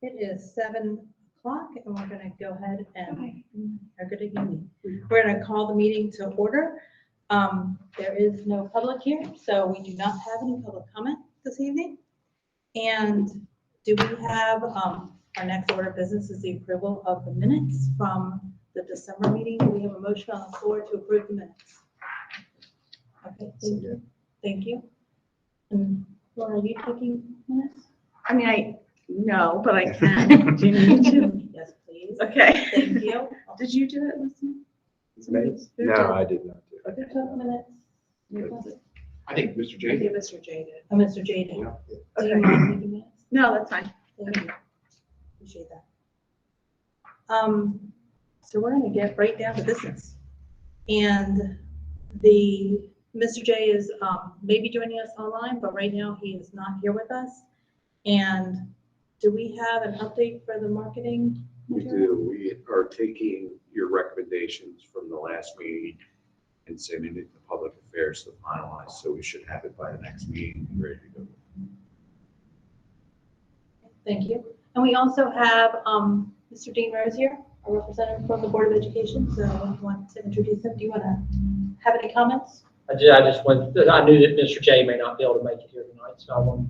It is 7 o'clock and we're going to go ahead and we're going to call the meeting to order. There is no public here, so we do not have any public comment this evening. And do we have, our next order of business is the approval of the minutes from the December meeting. Do we have a motion on the floor to approve the minutes? Okay, thank you. Thank you. And Laura, are you taking minutes? I mean, no, but I can. Do you need to? Yes, please. Okay. Thank you. Did you do it, Listen? No, I did not do it. Who took minutes? I think Mr. I J. think Mr. J did. Oh, Mr. Jaden. Yeah. Do you Okay. mind taking minutes? No, that's fine. Thank you. Appreciate that. So we're gonna get right down to business. And Mr. J is, maybe joining us online, but right now he is not here with us. And do we have an update for the marketing? We do. We are taking your recommendations from the last meeting and sending it to public affairs to finalize. So we should have it by the next meeting and ready to go. Thank you. And we also have, Mr. Dean Rose here, a representative from the Board of Education. So I want to introduce him. Do you want to have any comments? I knew that Mr. J may not be able to make it here tonight, so I wanted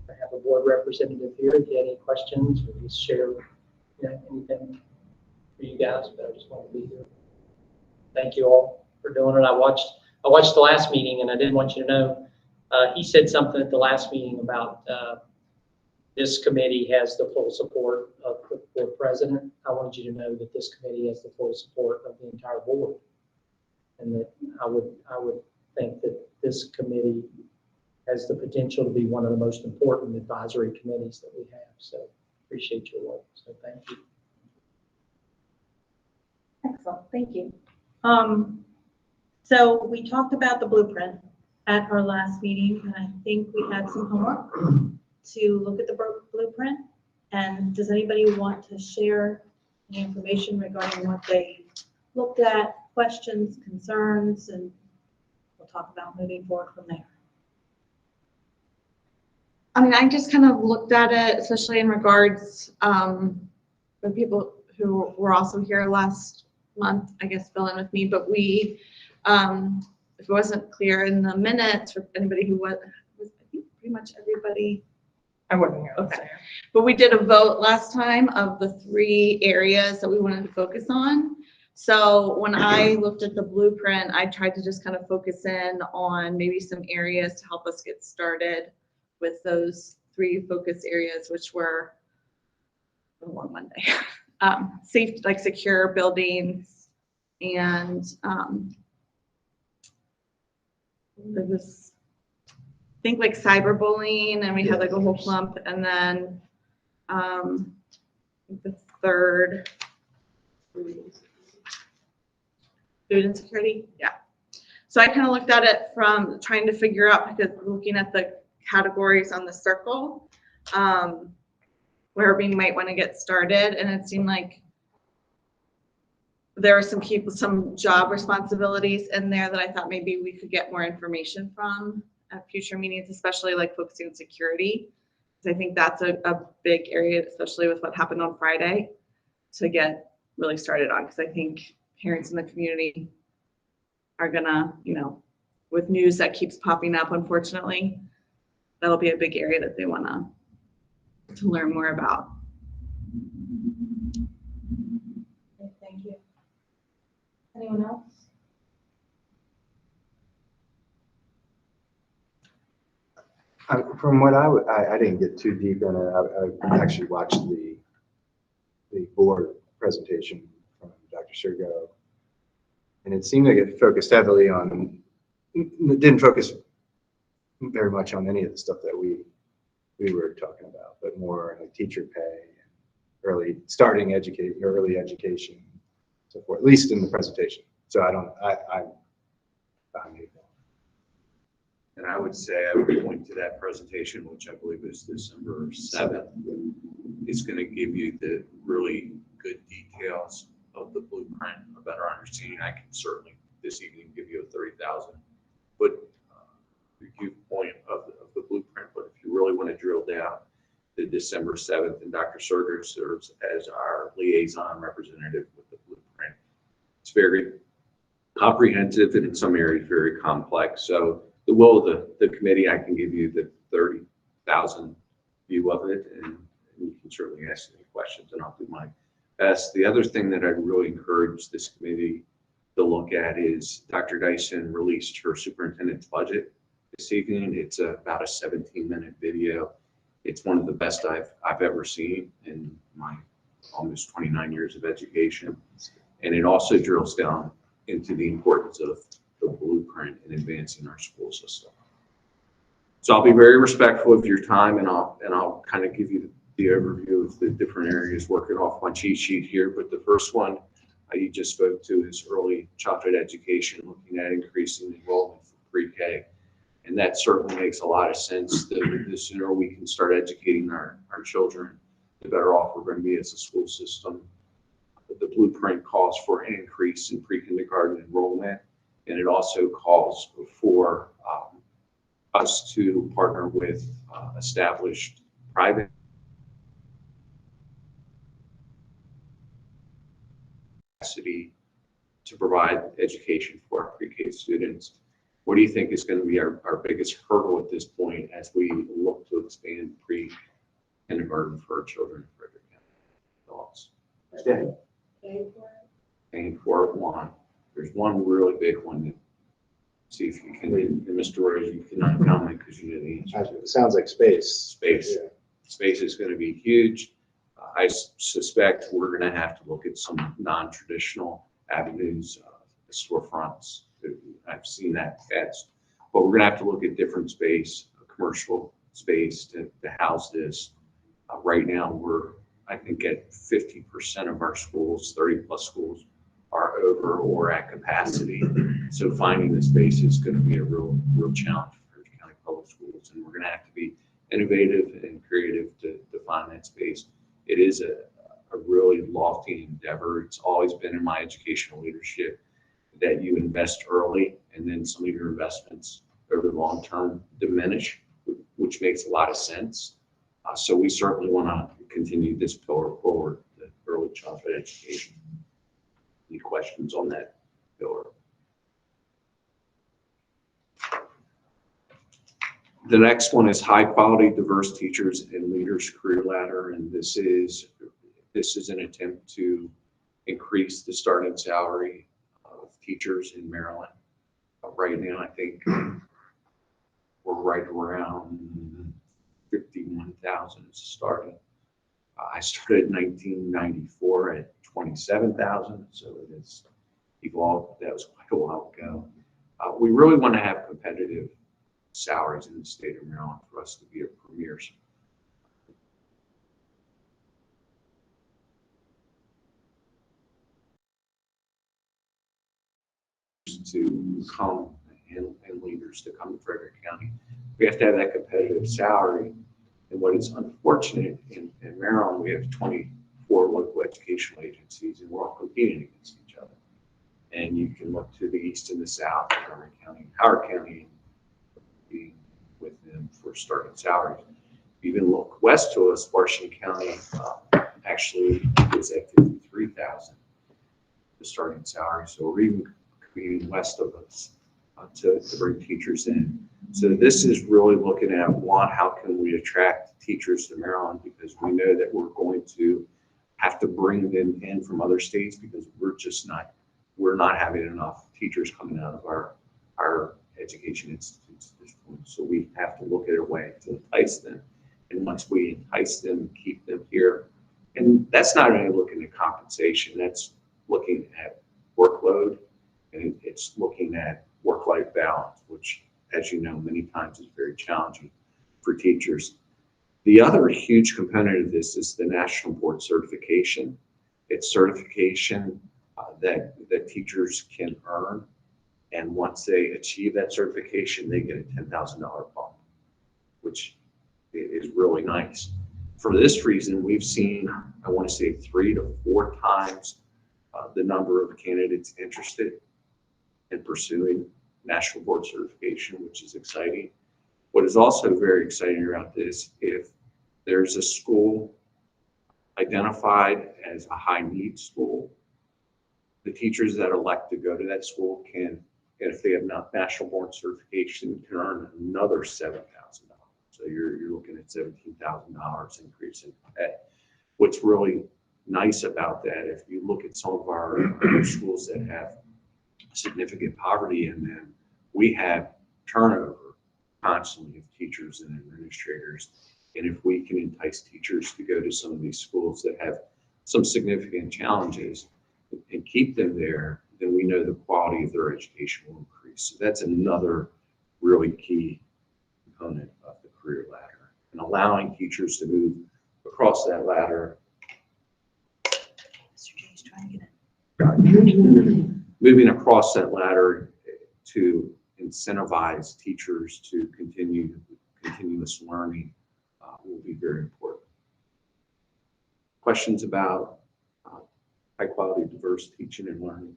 to have a board representative here. If you had any questions, or just share, anything for you guys, but I just wanted to be here. Thank you all for doing it. I watched the last meeting, and I did want you to know, he said something at the last meeting about this committee has the full support of the board president. I wanted you to know that this committee has the full support of the entire board. And that I would think that this committee has the potential to be one of the most important advisory committees that we have. So appreciate your work. So thank you. Excellent, thank you. So we talked about the blueprint at our last meeting, and I think we had some homework to look at the blueprint. And does anybody want to share any information regarding what they looked at, questions, concerns, and we'll talk about moving forward from there. I mean, I just kind of looked at it, especially in regards for people who were also here last month, I guess, fill in with me, but we, if it wasn't clear in the minutes for anybody who was I think pretty much everybody. I wasn't here. Okay. But we did a vote last time of the 3 areas that we wanted to focus on. So when I looked at the blueprint, I tried to just kind of focus in on maybe some areas to help us get started with those 3 focus areas, which were on Monday. Safe, like secure buildings, and there was, I think, like cyberbullying, and we had like a whole clump, and then the third, food insecurity. Yeah. So I kind of looked at it from trying to figure out, because looking at the categories on the circle, where we might want to get started, and it seemed like there were some job responsibilities in there that I thought maybe we could get more information from at future meetings, especially like focusing on security. Because I think that's a big area, especially with what happened on Friday, to get really started on. Because I think parents in the community are gonna, with news that keeps popping up, unfortunately, that'll be a big area that they wanna to learn more about. Okay, thank you. Anyone else? From what I didn't get too deep in it. I actually watched the board presentation from Dr. Sergo, and it seemed like it focused heavily on, it didn't focus very much on any of the stuff that we were talking about, but more like teacher pay and early education, so forth, at least in the presentation. So I'm And I would say, I would point to that presentation, which I believe is December 7th. It's going to give you the really good details of the blueprint, a better understanding. I can certainly this evening give you a 30,000 foot viewpoint of the blueprint, but if you really want to drill down, the December 7th, and Dr. Serger serves as our liaison representative with the Blueprint. It's very comprehensive and in some areas very complex. So the will of the committee, I can give you the 30,000 view of it, and you can certainly ask any questions, and I'll do my best. The other thing that I'd really encourage this committee to look at is Dr. Dyson released her superintendent's budget this evening. It's about a 17-minute video. It's one of the best I've ever seen in my almost 29 years of education. And it also drills down into the importance of the blueprint in advancing our school system. So I'll be very respectful of your time, and I'll kind of give you the overview of the different areas working off my cheat sheet here. But the first one you just spoke to is early childhood education, looking at increasing enrollment for pre-K. And that certainly makes a lot of sense. The sooner we can start educating our children, the better off we're going to be as a school system. The blueprint calls for an increase in pre-kindergarten enrollment, and it also calls for us to partner with established private capacity to provide education for our pre-K students. What do you think is going to be our biggest hurdle at this point as we look to expand pre-kindergarten for our children in Frederick County? Thoughts? Paying for it, one. There's one really big one that, see if you can, and Mr. Rose, you cannot comment because you know the answer. It sounds like space. Space. Yeah. Space is going to be huge. I suspect we're going to have to look at some non-traditional avenues, storefronts. I've seen that ads, but we're going to have to look at different space, commercial space to house this. Right now, we're, I think, at 50% of our schools, 30+ schools, are over or at capacity. So finding the space is going to be a real challenge for Frederick County Public Schools, and we're going to have to be innovative and creative to find that space. It is a really lofty endeavor. It's always been in my educational leadership that you invest early, and then some of your investments over the long term diminish, which makes a lot of sense. So we certainly want to continue this pillar forward, the early childhood education. Any questions on that pillar? The next one is high quality, diverse teachers and leaders career ladder. And this is an attempt to increase the starting salary of teachers in Maryland. Right now, I think we're right around 51,000 starting. I started in 1994 at 27,000, so it has evolved. That was quite a while ago. We really want to have competitive salaries in the state of Maryland for us to be a premier. To come and leaders to come to Frederick County, we have to have that competitive salary. And what is unfortunate in Maryland, we have 24 local educational agencies, and we're all competing against each other. And you can look to the east and the south, Montgomery County, Howard County, with them for starting salaries. Even look west to us, Washington County actually is at 53,000 the starting salary. So we're even competing west of us to bring teachers in. So this is really looking at one, how can we attract teachers to Maryland, because we know that we're going to have to bring them in from other states because we're not having enough teachers coming out of our education institutes at this point. So we have to look at a way to entice them. And once we entice them, keep them here. And that's not only looking at compensation, that's looking at workload, and it's looking at work-life balance, which, as you know, many times is very challenging for teachers. The other huge component of this is the National Board Certification. It's certification that teachers can earn. And once they achieve that certification, they get a $10,000 bump, which is really nice. For this reason, we've seen, I want to say 3 to 4 times the number of candidates interested in pursuing National Board Certification, which is exciting. What is also very exciting about this, if there's a school identified as a high-need school. The teachers that elect to go to that school can, if they have not national board certification, can earn another $7,000. So you're looking at $17,000 increase in pay. What's really nice about that, if you look at some of our schools that have significant poverty in them, we have turnover constantly of teachers and administrators. And if we can entice teachers to go to some of these schools that have some significant challenges and keep them there, then we know the quality of their education will increase. So that's another really key component of the career ladder, and allowing teachers to move across that ladder. Mr. Jay's trying to get in. Moving across that ladder to incentivize teachers to continue continuous learning will be very important. Questions about high quality, diverse teaching and learning?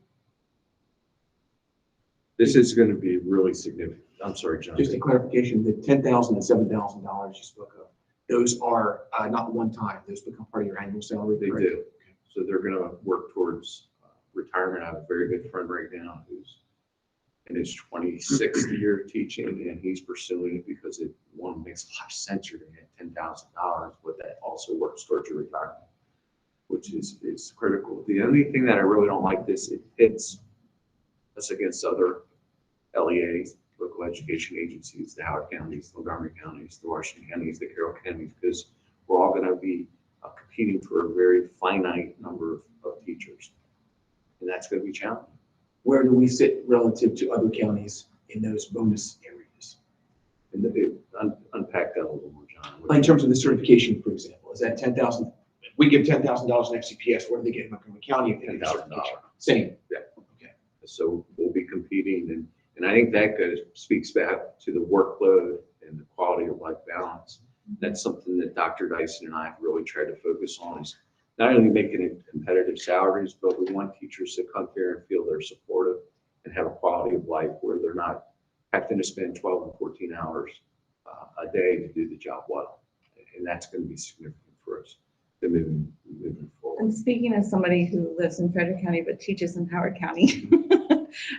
This is going to be really significant. I'm sorry, John. Just a clarification, the $10,000 and $7,000 you spoke of, those are not one time, those become part of your annual salary? They correct? do. So they're going to work towards retirement. I have a very good friend right now who's in his 26th year of teaching, and he's pursuing it because it, one, makes a lot of sense. You're going to get $10,000, but that also works towards your retirement, which is critical. The only thing that I really don't like this, it hits us against other LEAs, local education agencies, the Howard counties, the Montgomery counties, the Washington counties, the Carroll counties, because we're all going to be competing for a very finite number of teachers. And that's going to be challenging. Where do we sit relative to other counties in those bonus areas? And unpack that a little more, John. Like in terms of the certification, for example, is that $10,000? We give $10,000 in FCPS, what do they get in Montgomery County if they get a $10,000. certification? Same. So we'll be competing, and I think that speaks back to the workload and the quality of life balance. That's something that Dr. Dyson and I have really tried to focus on, is not only making it competitive salaries, but we want teachers to come here and feel they're supportive and have a quality of life where they're not having to spend 12 and 14 hours a day to do the job well. And that's going to be significant for us to moving forward. And speaking as somebody who lives in Frederick County but teaches in Howard County,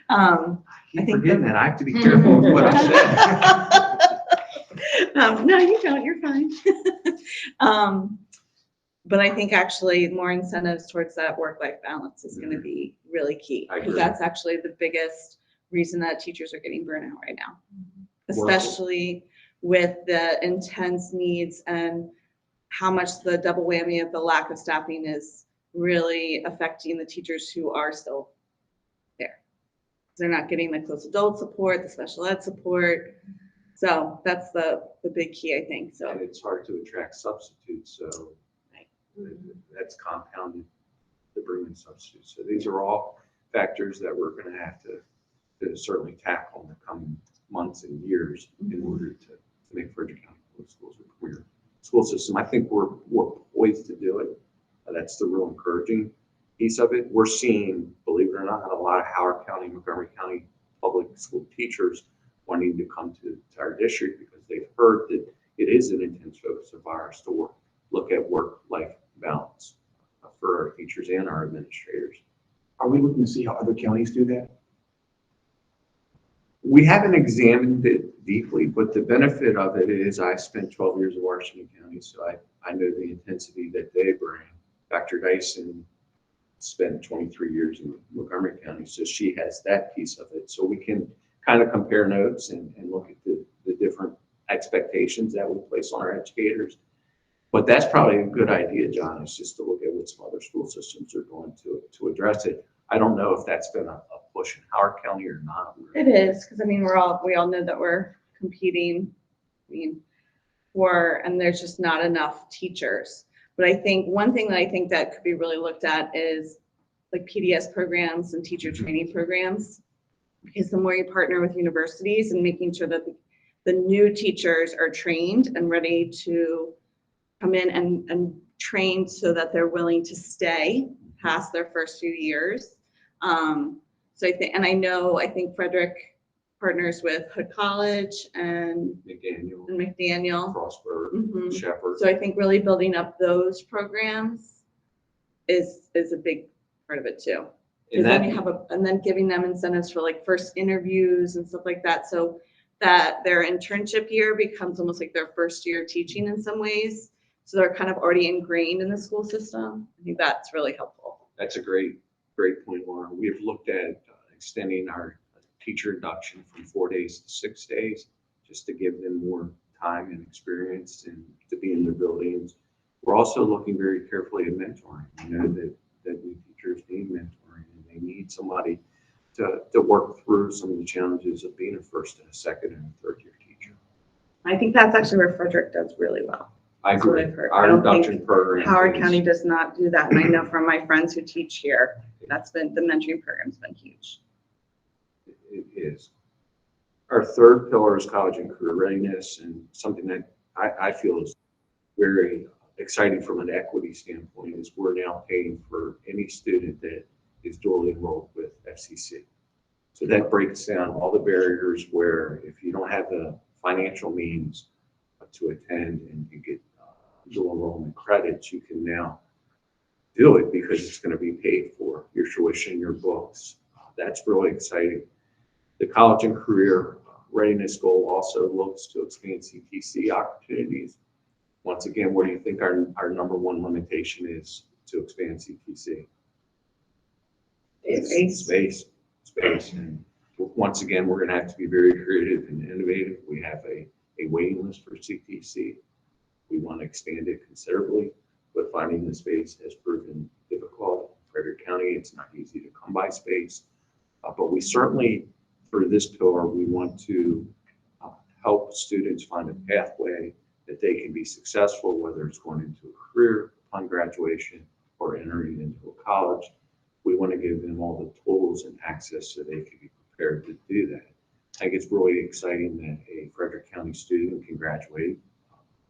I think Forgetting that, I have to be careful of what I say. no, you don't. You're fine. But I think actually more incentives towards that work-life balance is going to be really key. I Because agree. that's actually the biggest reason that teachers are getting burnout right now, especially with the intense needs and how much the double whammy of the lack of staffing is really affecting the teachers who are still there. They're not getting the close adult support, the special ed support. So that's the big key, I think. So And it's hard to attract substitutes, so that's compounded to bring in substitutes. So these are all factors that we're going to have to certainly tackle in the coming months and years in order to make Frederick County Public Schools a premier school system. I think we're poised to do it. That's the real encouraging piece of it. We're seeing, believe it or not, a lot of Howard County, Montgomery County public school teachers wanting to come to our district because they've heard that it is an intense focus of ours to look at work-life balance for our teachers and our administrators. Are we looking to see how other counties do that? We haven't examined it deeply, but the benefit of it is I spent 12 years in Washington County, so I know the intensity that they bring. Dr. Dyson spent 23 years in Montgomery County, so she has that piece of it. So we can kind of compare notes and look at the different expectations that we place on our educators. But that's probably a good idea, John, is just to look at what some other school systems are going to address it. I don't know if that's been a push in Howard County or not. it is, because I mean, we all know that we're competing, and there's just not enough teachers. But I think one thing that I think that could be really looked at is like PDS programs and teacher training programs, because the more you partner with universities and making sure that the new teachers are trained and ready to come in and train so that they're willing to stay past their first few years. So I think Frederick partners with Hood College and McDaniel, McDaniel. Frostburg, Mhm. Shepherd. So I think really building up those programs is a big part of it too. And Because then that, you have and then giving them incentives for like first interviews and stuff like that. So that their internship year becomes almost like their first year teaching in some ways. So they're kind of already ingrained in the school system. I think that's really helpful. that's a great point, Lauren. We've looked at extending our teacher induction from 4 days to 6 days, just to give them more time and experience and to be in their buildings. We're also looking very carefully at mentoring. You know that new teachers need mentoring, and they need somebody to work through some of the challenges of being a first and a second and a third year teacher. I think that's actually where Frederick does really well. I That's what agree. I've heard. I Our don't think induction program. Howard is- County does not do that. And I know from my friends who teach here, that's been, the mentoring program's been huge. It is. Our third pillar is college and career readiness, and something that I feel is very exciting from an equity standpoint is we're now paying for any student that is dually enrolled with FCC. So that breaks down all the barriers where if you don't have the financial means to attend and you get dual enrollment credits, you can now do it because it's going to be paid for, your tuition, your books. That's really exciting. The college and career readiness goal also looks to expand CTC opportunities. Once again, what do you think our number one limitation is to expand CTC? Space. And once again, we're going to have to be very creative and innovative. We have a waiting list for CTC. We want to expand it considerably, but finding the space has proven difficult. In Frederick County, it's not easy to come by space, but we certainly, through this pillar, we want to help students find a pathway that they can be successful, whether it's going into a career upon graduation or entering into a college. We want to give them all the tools and access so they can be prepared to do that. I think it's really exciting that a Frederick County student can graduate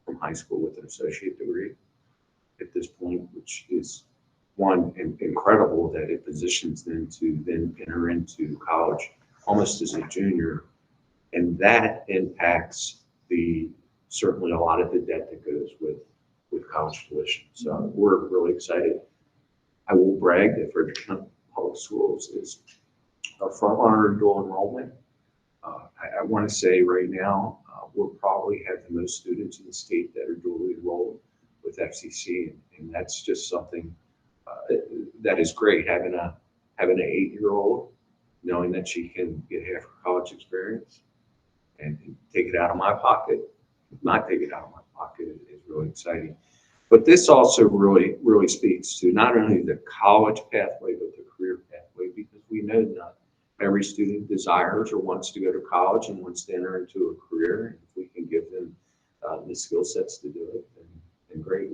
from high school with an associate degree at this point, which is one, incredible that it positions them to then enter into college almost as a junior. And that impacts certainly a lot of the debt that goes with college tuition. So we're really excited. I will brag that Frederick County Public Schools is a frontrunner in dual enrollment. I want to say right now, we'll probably have the most students in the state that are dually enrolled with FCC, and that's just something that is great. Having an 8-year-old, knowing that she can get half her college experience and take it out of my pocket, not take it out of my pocket, is really exciting. But this also really speaks to not only the college pathway, but the career pathway, because we know not every student desires or wants to go to college and wants to enter into a career. And if we can give them the skill sets to do it, then great.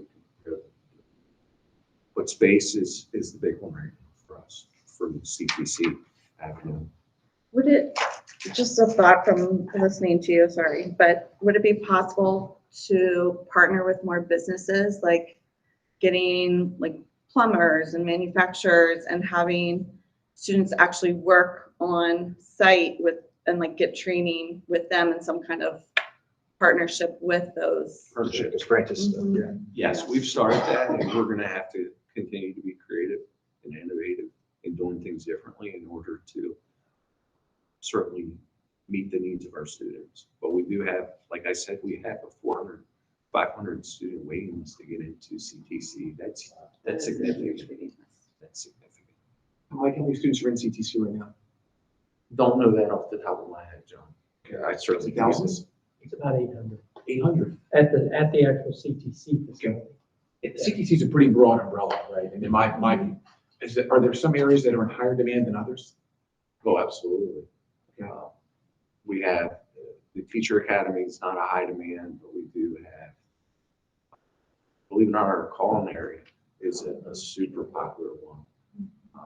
But space is the big one right now for us from CTC Avenue. Would it, just a thought from listening to you, sorry, but would it be possible to partner with more businesses, like getting like plumbers and manufacturers and having students actually work on site with and like get training with them in some kind of partnership with those? Partnership, apprentice stuff, yeah. Yes, we've started that, and we're going to have to continue to be creative and innovative in doing things differently in order to certainly meet the needs of our students. But we do have, like I said, we have a 500 student waiting list to get into CTC. That's significant. That's significant. How many students are in CTC right now? Don't know that off the top of my head, John. Yeah, I certainly can. Thousands? It's about 800 800. at the actual CTC facility. CTC is a pretty broad umbrella, right? And in my view, are there some areas that are in higher demand than others? Oh, absolutely. Yeah. We have the teacher academy is not a high demand, but we do have, believe it or not, our culinary is a super popular one.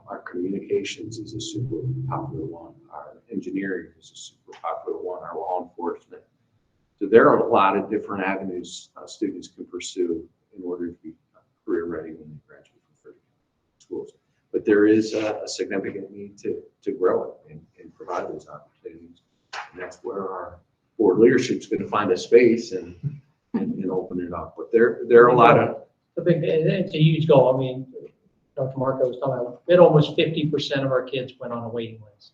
Our communications is a super popular one. Our engineering is a super popular one. Our law enforcement. So there are a lot of different avenues students can pursue in order to be career ready when they graduate from Frederick County schools. But there is a significant need to grow it and provide those opportunities. And that's where our board leadership's going to find a space and open it up. But there are a lot of, It's a huge goal. I mean, Dr. Marco was talking about, it almost 50% of our kids went on a waiting list.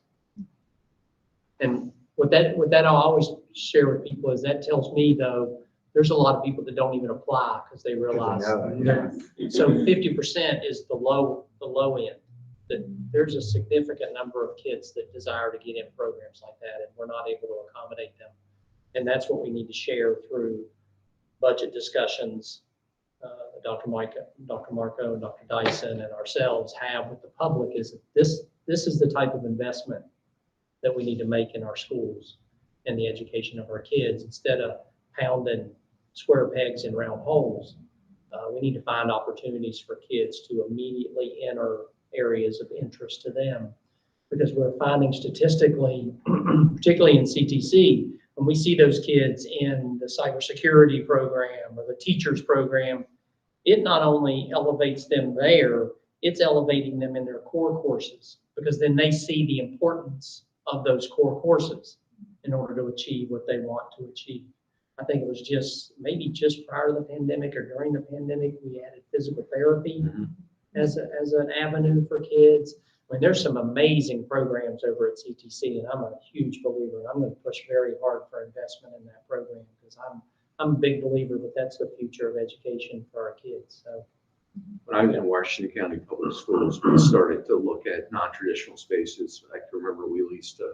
And what that I'll always share with people is that tells me though, there's a lot of people that don't even apply because they realize. So 50% is the low end. That there's a significant number of kids that desire to get in programs like that, and we're not able to accommodate them. And that's what we need to share through budget discussions. Dr. Marco, and Dr. Dyson, and ourselves have with the public is that this is the type of investment that we need to make in our schools and the education of our kids. Instead of pounding square pegs in round holes, we need to find opportunities for kids to immediately enter areas of interest to them. Because we're finding statistically, particularly in CTC, when we see those kids in the cybersecurity program or the teachers program, it not only elevates them there, it's elevating them in their core courses, because then they see the importance of those core courses in order to achieve what they want to achieve. I think it was maybe just prior to the pandemic or during the pandemic, we added physical therapy as an avenue for kids. I mean, there's some amazing programs over at CTC, and I'm a huge believer. I'm going to push very hard for investment in that program because I'm a big believer that that's the future of education for our kids. So, when I was in Washington County Public Schools, we started to look at non-traditional spaces. I can remember we leased a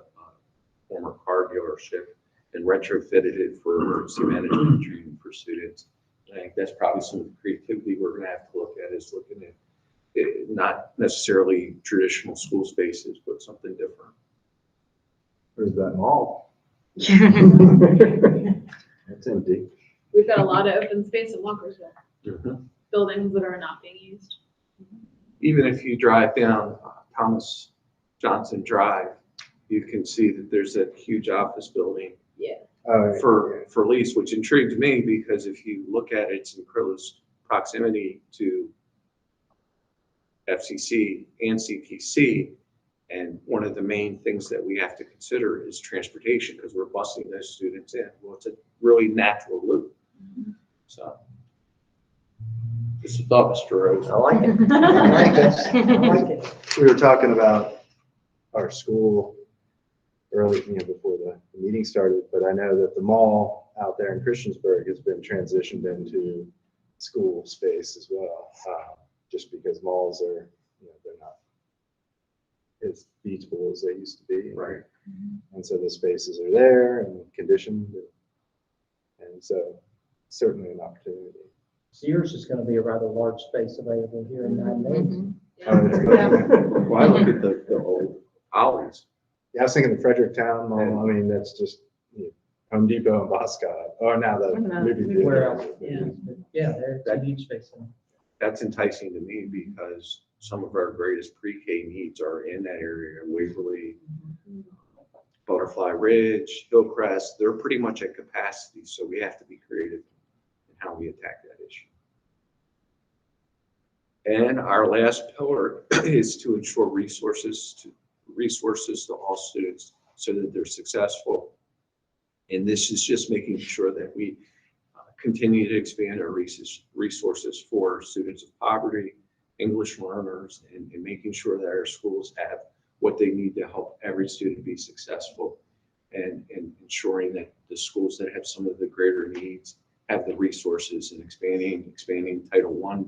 former car dealership and retrofitted it for emergency management training for students. I think that's probably some of the creativity we're going to have to look at, is looking at it, not necessarily traditional school spaces, but something different. Where's that mall? It's empty. We've got a lot of open space in Walkersville, buildings that are not being used. Even if you drive down Thomas Johnson Drive, you can see that there's a huge office building for lease, which intrigued me because if you look at it, it's in close proximity to FCC and CTC. And one of the main things that we have to consider is transportation, because we're busing those students in. Well, it's a really natural loop. So just a thought, Mr. Rose. I like it. I like it. I like it. We were talking about our school early, before the meeting started, but I know that the mall out there in Christiansburg has been transitioned into school space as well, just because malls are, they're not as feasible as they used to be. Right. And so the spaces are there and conditioned, and so certainly an opportunity. Sears is going to be a rather large space available here in 9 days. Well, I look at the old Ollie's. Yeah, I was thinking the Fredericktown Mall. I mean, that's just Home Depot and Boscott. Oh, now the movie theater. Where else? Yeah, there's a huge space in That's enticing to me because some of our greatest pre-K needs are in that area. Waverly, Butterfly Ridge, Hillcrest, they're pretty much at capacity. So we have to be creative in how we attack that issue. And our last pillar is to ensure resources to all students so that they're successful. And this is just making sure that we continue to expand our resources for students of poverty, English learners, and making sure that our schools have what they need to help every student be successful, and ensuring that the schools that have some of the greater needs have the resources, and expanding Title I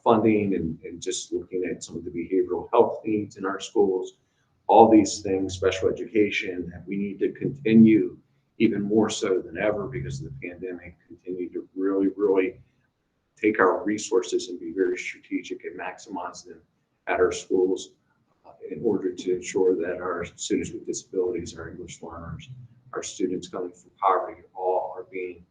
funding, and just looking at some of the behavioral health needs in our schools. All these things, special education, that we need to continue even more so than ever because of the pandemic, continue to really take our resources and be very strategic and maximize them at our schools in order to ensure that our students with disabilities, our English learners, our students coming from poverty, all are being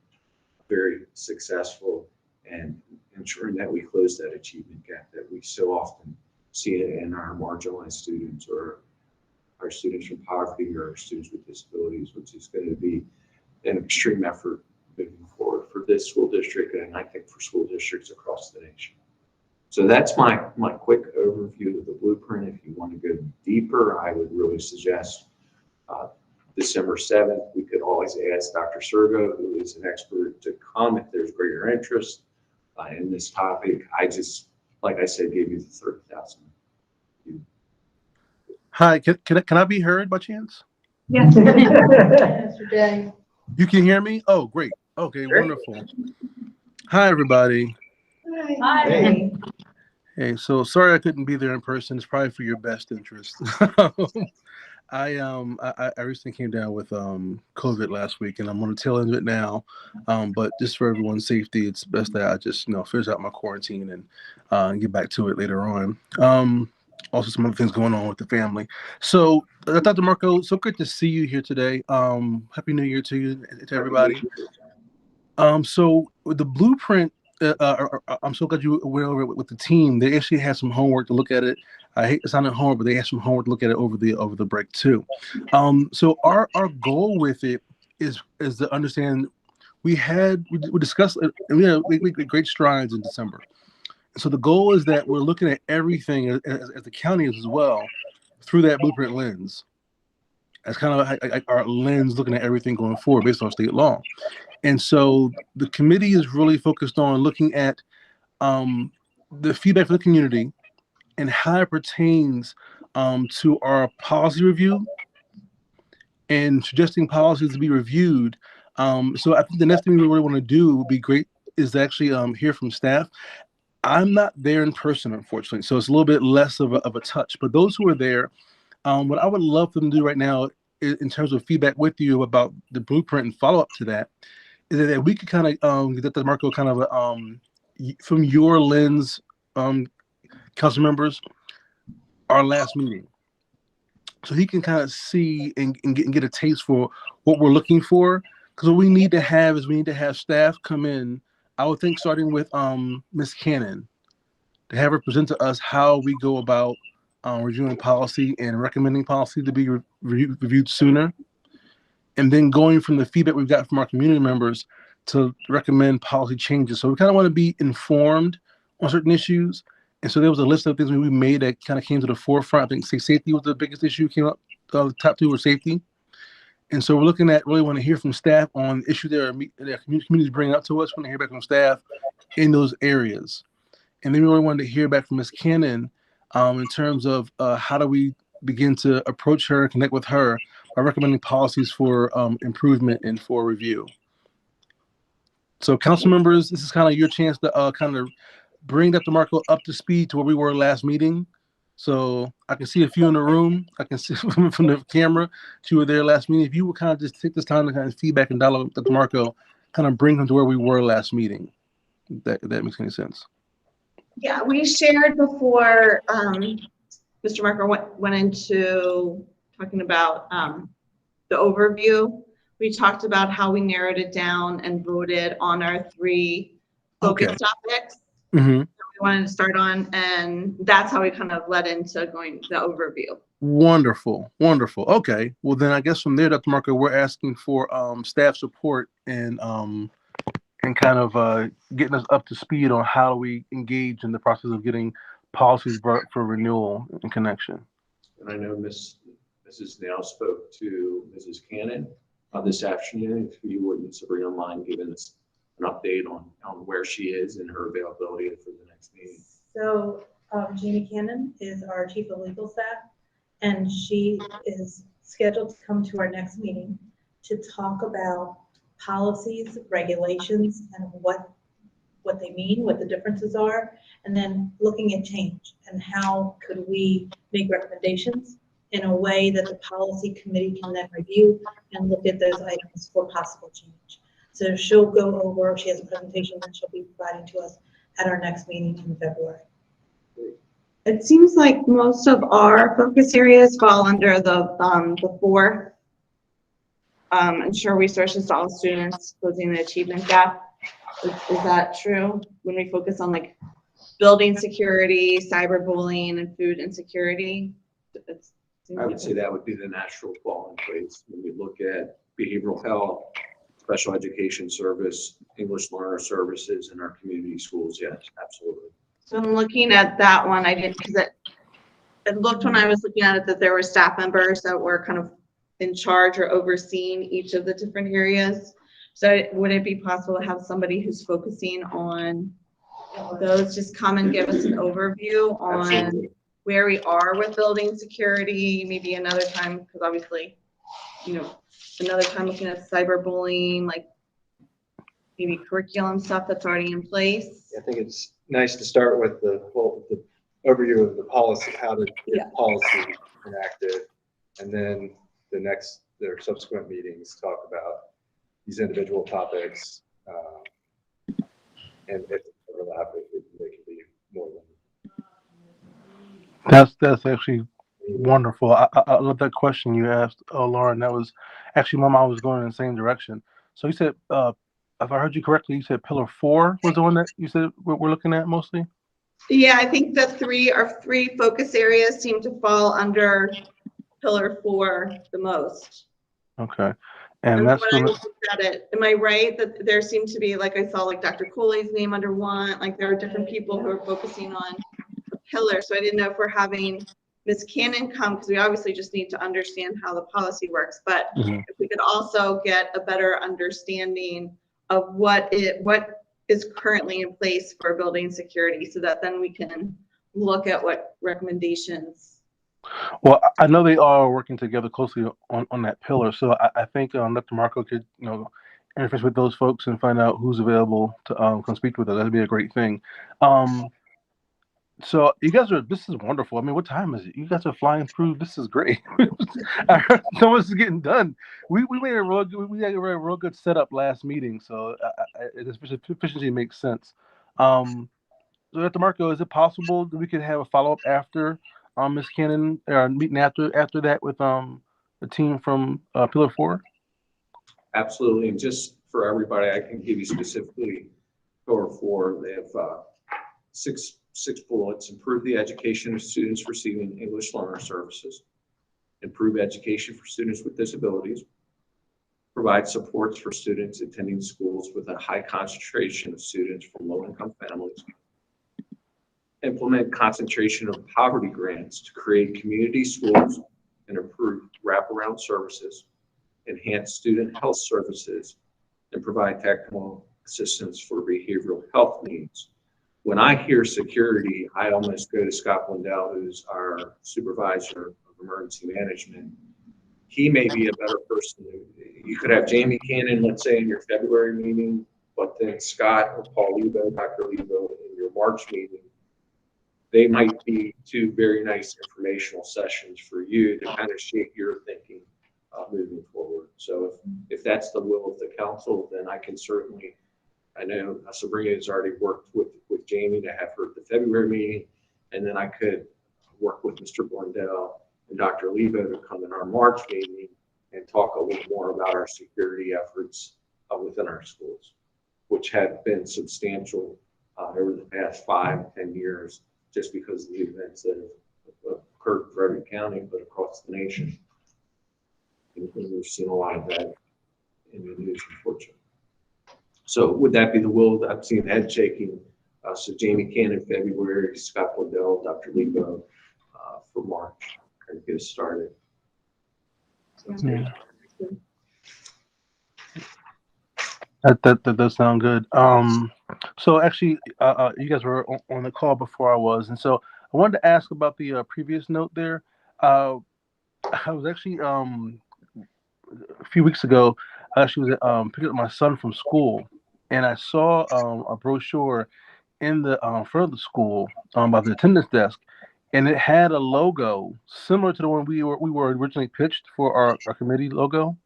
very successful, and ensuring that we close that achievement gap that we so often see it in our marginalized students, or our students from poverty, or our students with disabilities, which is going to be an extreme effort moving forward for this school district, and I think for school districts across the nation. So that's my quick overview of the blueprint. If you want to go deeper, I would really suggest December 7th, we could always ask Dr. Sergo, who is an expert, to come if there's greater interest in this topic. I just, like I said, gave you the 30,000. Hi, can I be heard by chance? Mr. Day. You can hear me? Oh, great. Okay, wonderful. Hi, everybody. Hi. Hey, so sorry I couldn't be there in person. It's probably for your best interest. I recently came down with COVID last week, and I'm on the tail end of it now. But just for everyone's safety, it's best that I just finish out my quarantine and get back to it later on. Also, some other things going on with the family. So, Dr. Marco, so good to see you here today. Happy New Year to you, to everybody. So with the blueprint, I'm so glad you went over it with the team. They actually had some homework to look at it. I hate to sound at homework, but they had some homework to look at it over the break too. So our goal with it is to understand. We discussed it, and we made great strides in December. So the goal is that we're looking at everything as the county is as well through that blueprint lens. As kind of like our lens looking at everything going forward based on state law. And so the committee is really focused on looking at the feedback from the community and how it pertains to our policy review and suggesting policies to be reviewed. So I think the next thing we really want to do would be great is actually hear from staff. I'm not there in person, unfortunately, so it's a little bit less of a touch. But those who are there, what I would love for them to do right now in terms of feedback with you about the blueprint and follow up to that is that we could kind of get the Marco kind of from your lens, council members, our last meeting. So he can kind of see and get a taste for what we're looking for. Because what we need to have staff come in, I would think starting with Ms. Cannon, to have her present to us how we go about reviewing policy and recommending policy to be reviewed sooner. And then going from the feedback we've got from our community members to recommend policy changes. So we kind of want to be informed on certain issues. And so there was a list of things we made that kind of came to the forefront. I think safety was the biggest issue came up. The top two were safety. And so we're looking at really want to hear from staff on issues that communities bring up to us. We want to hear back from staff in those areas. And then we really wanted to hear back from Ms. Cannon in terms of how do we begin to approach her and connect with her by recommending policies for improvement and for review. So council members, this is kind of your chance to kind of bring Dr. Marco up to speed to where we were last meeting. So I can see a few in the room. I can see from the camera, you were there last meeting. If you would kind of just take this time to kind of feedback and dialogue with Dr. Marco, kind of bring him to where we were last meeting. If that makes any sense. Yeah, we shared before Mr. Marco went into talking about the overview. We talked about how we narrowed it down and voted on our 3 focus topics. Mm-hmm. We wanted to start on, and that's how we kind of led into going the overview. Wonderful. Okay. Well, then I guess from there, Dr. Marco, we're asking for staff support and kind of getting us up to speed on how we engage in the process of getting policies brought for renewal and connection. And I know Mrs. Now spoke to Mrs. Cannon this afternoon. If you wouldn't, Sabrina, mind giving us an update on where she is and her availability for the next meeting. So Jamie Cannon is our chief of legal staff, and she is scheduled to come to our next meeting to talk about policies, regulations, and what they mean, what the differences are, and then looking at change and how could we make recommendations in a way that the policy committee can then review and look at those items for possible change. So she'll go over, she has a presentation that she'll be providing to us at our next meeting in February. It seems like most of our focus areas fall under the 4 ensure resources to all students, closing the achievement gap. Is that true? When we focus on like building security, cyberbullying, and food insecurity? I would say that would be the natural fall in place when we look at behavioral health, special education service, English learner services in our community schools. Yes, absolutely. So I'm looking at that one. I didn't, because it looked when I was looking at it that there were staff members that were kind of in charge or overseeing each of the different areas. So would it be possible to have somebody who's focusing on those, just come and give us an overview on Absolutely. where we are with building security, maybe another time, because obviously, another time looking at cyberbullying, like maybe curriculum stuff that's already in place. I think it's nice to start with the overview of the policy, how to Yeah. get policy enacted. And then their subsequent meetings talk about these individual topics. And if overlap, they can be more than. That's actually wonderful. I love that question you asked, Lauren. That was actually my mind was going in the same direction. So you said, if I heard you correctly, you said pillar 4 was the one that you said we're looking at mostly? Yeah, I think our three focus areas seem to fall under pillar 4 the most. Okay. And When I that's gonna, looked at it, am I right that there seemed to be, like I saw like Dr. Cooley's name under one, like there are different people who are focusing on the pillar. So I didn't know if we're having Ms. Cannon come, because we obviously just need to understand how the policy works, but if we could also get a better understanding of what is currently in place for building security, so that then we can look at what recommendations. well, I know they are working together closely on that pillar. So I think Dr. Marco could, interface with those folks and find out who's available to come speak with us. That'd be a great thing. So you guys this is wonderful. I mean, what time is it? You guys are flying through. This is great. I heard so much is getting done. We made a real good setup last meeting. So efficiency makes sense. So Dr. Marco, is it possible that we could have a follow-up after Ms. Cannon, or meeting after that with the team from Pillar 4? Absolutely, and just for everybody, I can give you specifically pillar 4. They have six bullets: improve the education of students receiving English learner services, improve education for students with disabilities, provide supports for students attending schools with a high concentration of students from low-income families, implement concentration of poverty grants to create community schools and improve wraparound services, enhance student health services, and provide technical assistance for behavioral health needs. When I hear security, I almost go to Scott Blundell, who's our supervisor of emergency management. He may be a better person. You could have Jamie Cannon, let's say, in your February meeting, but then Scott or Paul Lebo, Dr. Lebo, in your March meeting. They might be two very nice informational sessions for you to kind of shape your thinking moving forward. So if that's the will of the council, then I can certainly, I know Sabrina has already worked with Jamie to have her at the February meeting, and then I could work with Mr. Blundell and Dr. Lebo to come in our March meeting and talk a little more about our security efforts within our schools, which have been substantial over the past 5-10 years, just because of the events that have occurred in Frederick County, but across the nation. And we've seen a lot of that in the news, unfortunately. So would that be the will? I've seen head shaking. So Jamie Cannon, February, Scott Blundell, Dr. Lebo for March, and get us started. Yeah. That does sound good. So actually, you guys were on the call before I was, and so I wanted to ask about the previous note there. I was actually a few weeks ago. I actually was picking up my son from school, and I saw a brochure in the front of the school by the attendance desk, and it had a logo similar to the one we were originally pitched for our committee logo.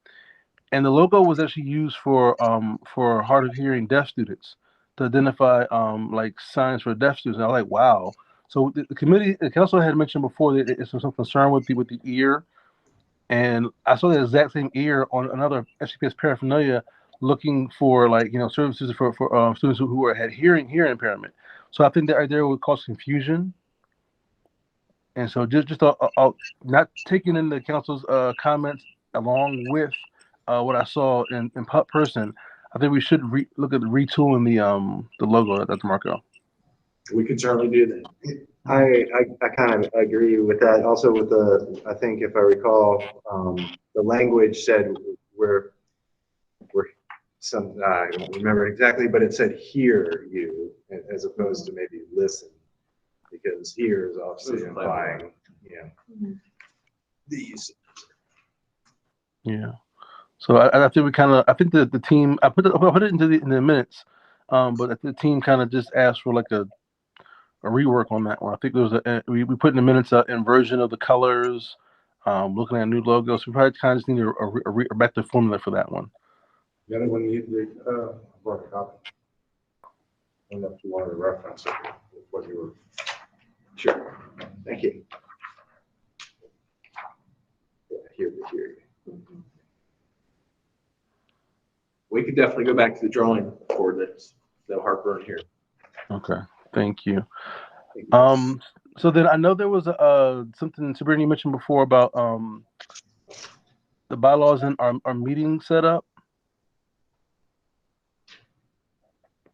And the logo was actually used for hard of hearing deaf students to identify like signs for deaf students. And I was like, wow. So the council had mentioned before that it's some concern with the ear, and I saw the exact same ear on another SCPS paraphernalia, looking for services for students who had hearing impairment. So I think that right there would cause confusion. And so just not taking in the council's comments along with what I saw in person, I think we should look at retooling the logo, Dr. Marco. We can certainly do that. I kind of agree with that. Also with I think if I recall, the language said we're I don't remember exactly, but it said hear you as opposed to maybe listen, because hear is obviously implying, these. Yeah. So I think I think the team, I put it into in the minutes, but the team kind of just asked for like a rework on that one. I think there was we put in the minutes inversion of the colors, looking at new logos. We probably kind of just need a back to formula for that one. The other one, brought a copy. I don't know if you wanted to reference it, what you were. Sure. Thank you. Yeah, hear you. We could definitely go back to the drawing board. That's no heartburn here. Okay. Thank you. So then I know there was something Sabrina mentioned before about the bylaws and our meeting setup.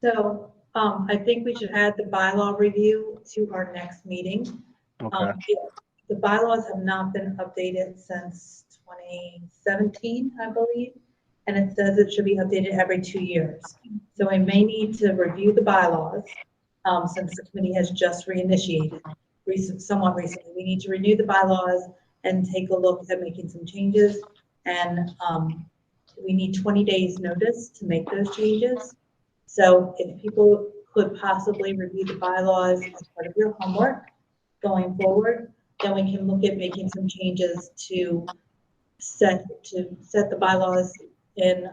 So I think we should add the bylaw review to our next meeting. Okay. The bylaws have not been updated since 2017, I believe, and it says it should be updated every 2 years. So we may need to review the bylaws since the committee has just reinitiated somewhat recently. We need to renew the bylaws and take a look at making some changes. And we need 20 days notice to make those changes. So if people could possibly review the bylaws as part of your homework going forward, then we can look at making some changes to set the bylaws in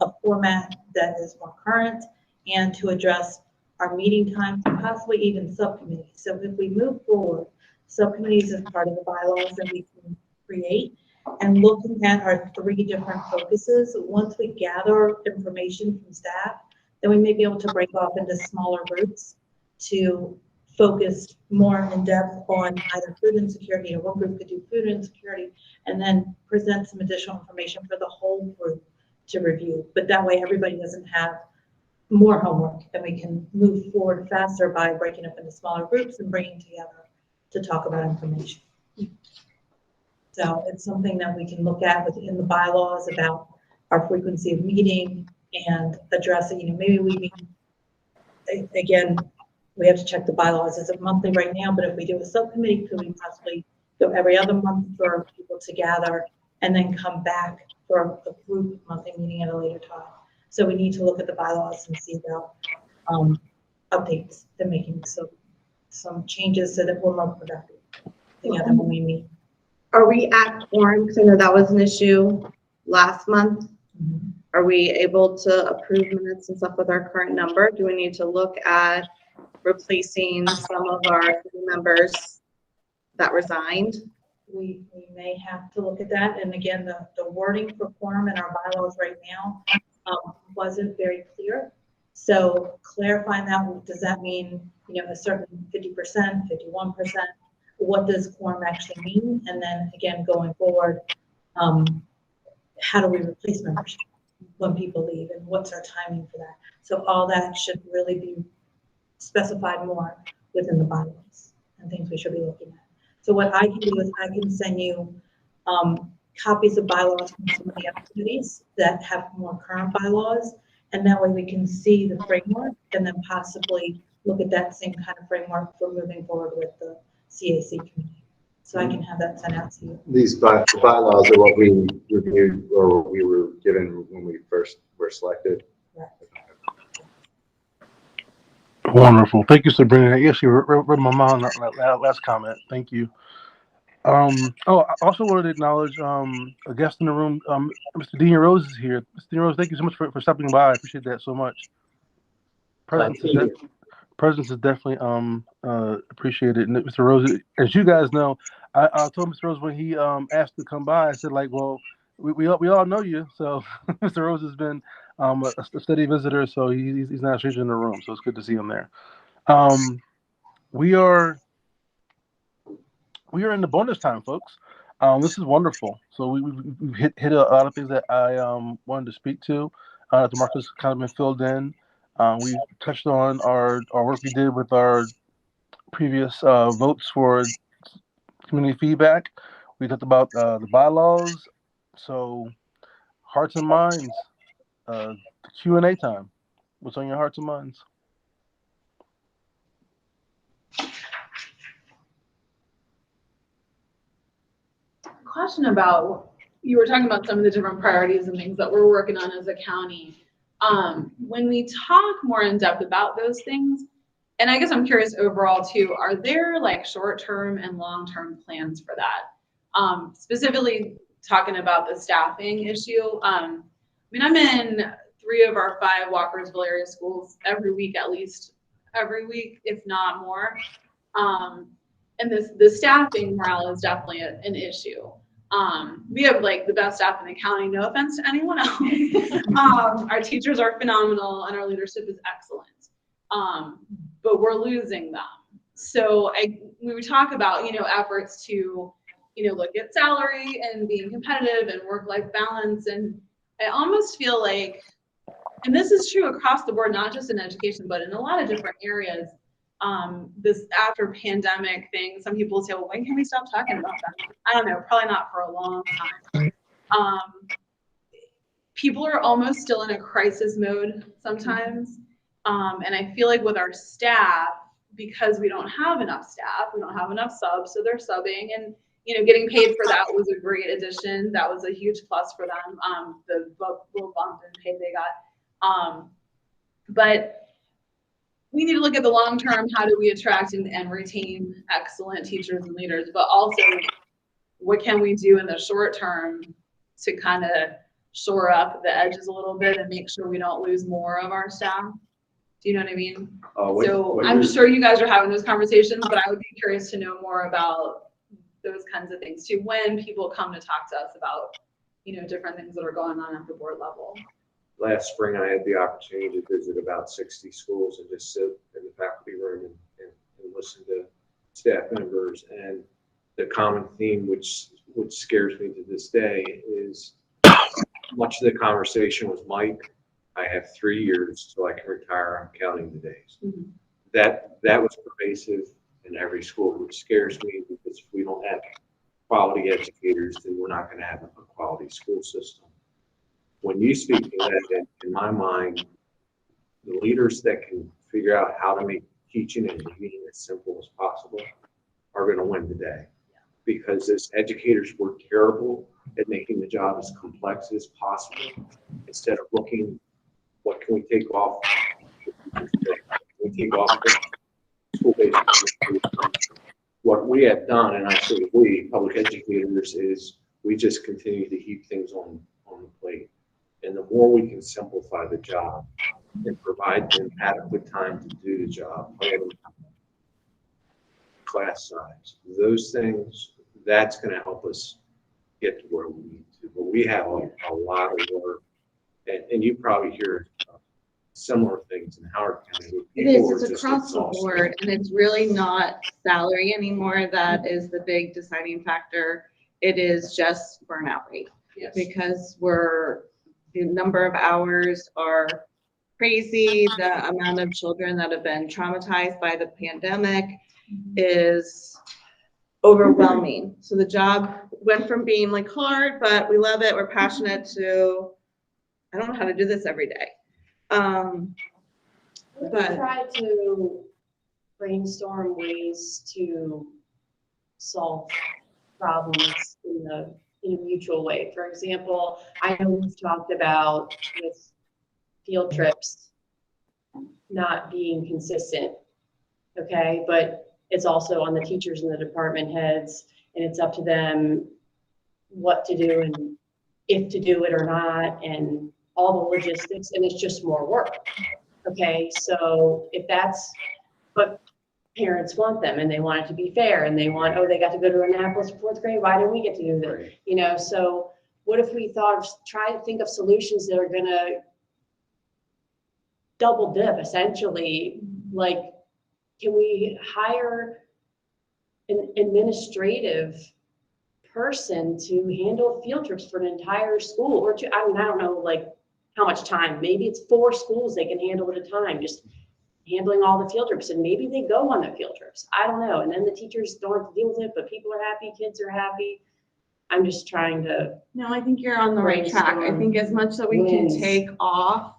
a format that is more current and to address our meeting times and possibly even subcommittees. So if we move forward, subcommittees as part of the bylaws that we can create, and looking at our 3 different focuses, once we gather information from staff, then we may be able to break off into smaller groups to focus more in depth on either food insecurity, or one group could do food insecurity, and then present some additional information for the whole group to review. But that way everybody doesn't have more homework, and we can move forward faster by breaking up into smaller groups and bringing together to talk about information. So it's something that we can look at within the bylaws about our frequency of meeting and addressing, maybe we meet, again, we have to check the bylaws. Is it monthly right now? But if we do a subcommittee, could we possibly go every other month for people to gather and then come back for a group monthly meeting at a later time? So we need to look at the bylaws and see about updates and making some changes so that we're more productive together when we meet. Are we at quorum? Because I know that was an issue last month. Are we able to approve minutes and stuff with our current number? Do we need to look at replacing some of our members that resigned? We may have to look at that. And again, the wording for quorum in our bylaws right now wasn't very clear. So clarifying that, does that mean, a certain 50%, 51%? What does quorum actually mean? And then again, going forward, how do we replace membership when people leave, and what's our timing for that? So all that should really be specified more within the bylaws and things we should be looking at. So what I can do is I can send you copies of bylaws from some of the activities that have more current bylaws, and that way we can see the framework and then possibly look at that same kind of framework for moving forward with the CAC committee. So I can have that sent out to you. These bylaws are what we reviewed or what we were given when we first were selected. Right. Wonderful. Thank you, Sabrina. Yes, you read my mind on that last comment. Thank you. I also wanted to acknowledge a guest in the room. Mr. Dean Rose is here. Mr. Dean Rose, thank you so much for stopping by. I appreciate that so much. Presence is definitely appreciated. And Mr. Rose, as you guys know, I told Mr. Rose when he asked to come by, I said, like, well, we all know you. So Mr. Rose has been a steady visitor, so he's not a stranger in the room. So it's good to see him there. We are in the bonus time, folks. This is wonderful. So we've hit a lot of things that I wanted to speak to. The market's kind of been filled in. We touched on our work we did with our previous votes for community feedback. We talked about the bylaws. So hearts and minds, the Q&A time. What's on your hearts and minds? Question about, you were talking about some of the different priorities and things that we're working on as a county. When we talk more in depth about those things, and I guess I'm curious overall too, are there like short-term and long-term plans for that? Specifically talking about the staffing issue. I mean, I'm in 3 of our 5 Walkersville area schools every week, at least every week, if not more. And the staffing morale is definitely an issue. We have like the best staff in the county, no offense to anyone else. Our teachers are phenomenal and our leadership is excellent. But we're losing them. So when we talk about, efforts to, look at salary and being competitive and work-life balance. And I almost feel like, and this is true across the board, not just in education, but in a lot of different areas, this after pandemic thing, some people say, well, when can we stop talking about that? I don't know, probably not for a long time. People are almost still in a crisis mode sometimes. And I feel like with our staff, because we don't have enough staff, we don't have enough subs, so they're subbing, and getting paid for that was a great addition. That was a huge plus for them. The little bump in pay they got. But we need to look at the long term. How do we attract and retain excellent teachers and leaders? But also, what can we do in the short term to kind of shore up the edges a little bit and make sure we don't lose more of our staff? Do you know what I mean? So I'm sure you guys are having those conversations, but I would be curious to know more about those kinds of things too, when people come to talk to us about, different things that are going on at the board level. Last spring, I had the opportunity to visit about 60 schools and just sit in the faculty room and listen to staff members. And the common theme, which scares me to this day, is much of the conversation was, Mike, I have 3 years till I can retire. I'm counting the days. Mm-hmm. That was pervasive in every school, which scares me, because if we don't have quality educators, then we're not going to have a quality school system. When you speak to that, in my mind, the leaders that can figure out how to make teaching and reading as simple as possible are going to win the day. Because as educators, we're terrible at making the job as complex as possible. Instead of looking, what can we take off? We take off school-based. What we have done, and I say we, public educators, is we just continue to heap things on the plate. And the more we can simplify the job and provide them adequate time to do the job, class size, those things, that's going to help us get to where we need to. But we have a lot of work, and you probably hear similar things in Howard County. It is, it's across the board, and it's really not salary anymore that is the big deciding factor. It is just burnout rate. Yes. Because the number of hours are crazy. The amount of children that have been traumatized by the pandemic is overwhelming. So the job went from being like hard, but we love it, we're passionate, to I don't know how to do this every day. But try to brainstorm ways to solve problems in a mutual way. For example, I know we've talked about with field trips not being consistent, okay? But it's also on the teachers and the department heads, and it's up to them what to do and if to do it or not, and all the logistics, and it's just more work, okay? So if that's what parents want them, and they want it to be fair, and they want, they got to go to Annapolis for 4th grade, why didn't we get to do that? So what if we try to think of solutions that are gonna double dip, essentially? Like, can we hire an administrative person to handle field trips for an entire school, or I don't know, like, how much time? Maybe it's 4 schools they can handle at a time. Just handling all the field trips, and maybe they go on the field trips. I don't know. And then the teachers don't have to deal with it, but people are happy, kids are happy. I'm just trying to, No, I think you're on the right track. I Brainstorm think as much that we can wins. take off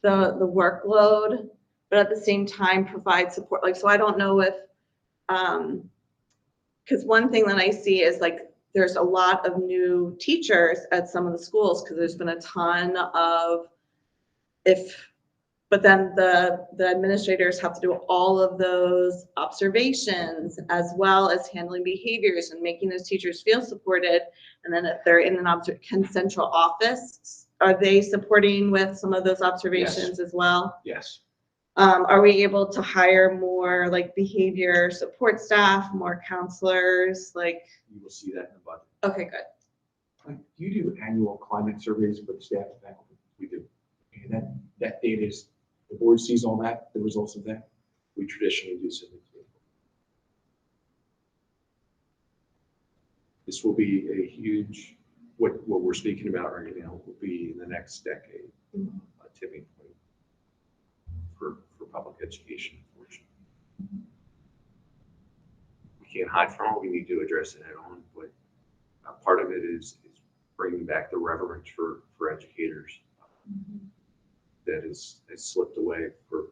the workload, but at the same time provide support. Like, so I don't know if, because one thing that I see is like, there's a lot of new teachers at some of the schools because there's been a ton of but then the administrators have to do all of those observations as well as handling behaviors and making those teachers feel supported. And then if they're in an central office, are they supporting with some of those observations as well? Yes. Are we able to hire more like behavior support staff, more counselors? Like, You will see that in the budget. okay, good. Do you do annual climate surveys for the staff and faculty? We do. And that data is, the board sees all that, the results of that? We traditionally do so. This will be a huge, what we're speaking about right now will be in the next decade, a tipping point for public education, unfortunately. We can't hide from it. We need to address it head on, but part of it is bringing back the reverence for educators that has slipped away for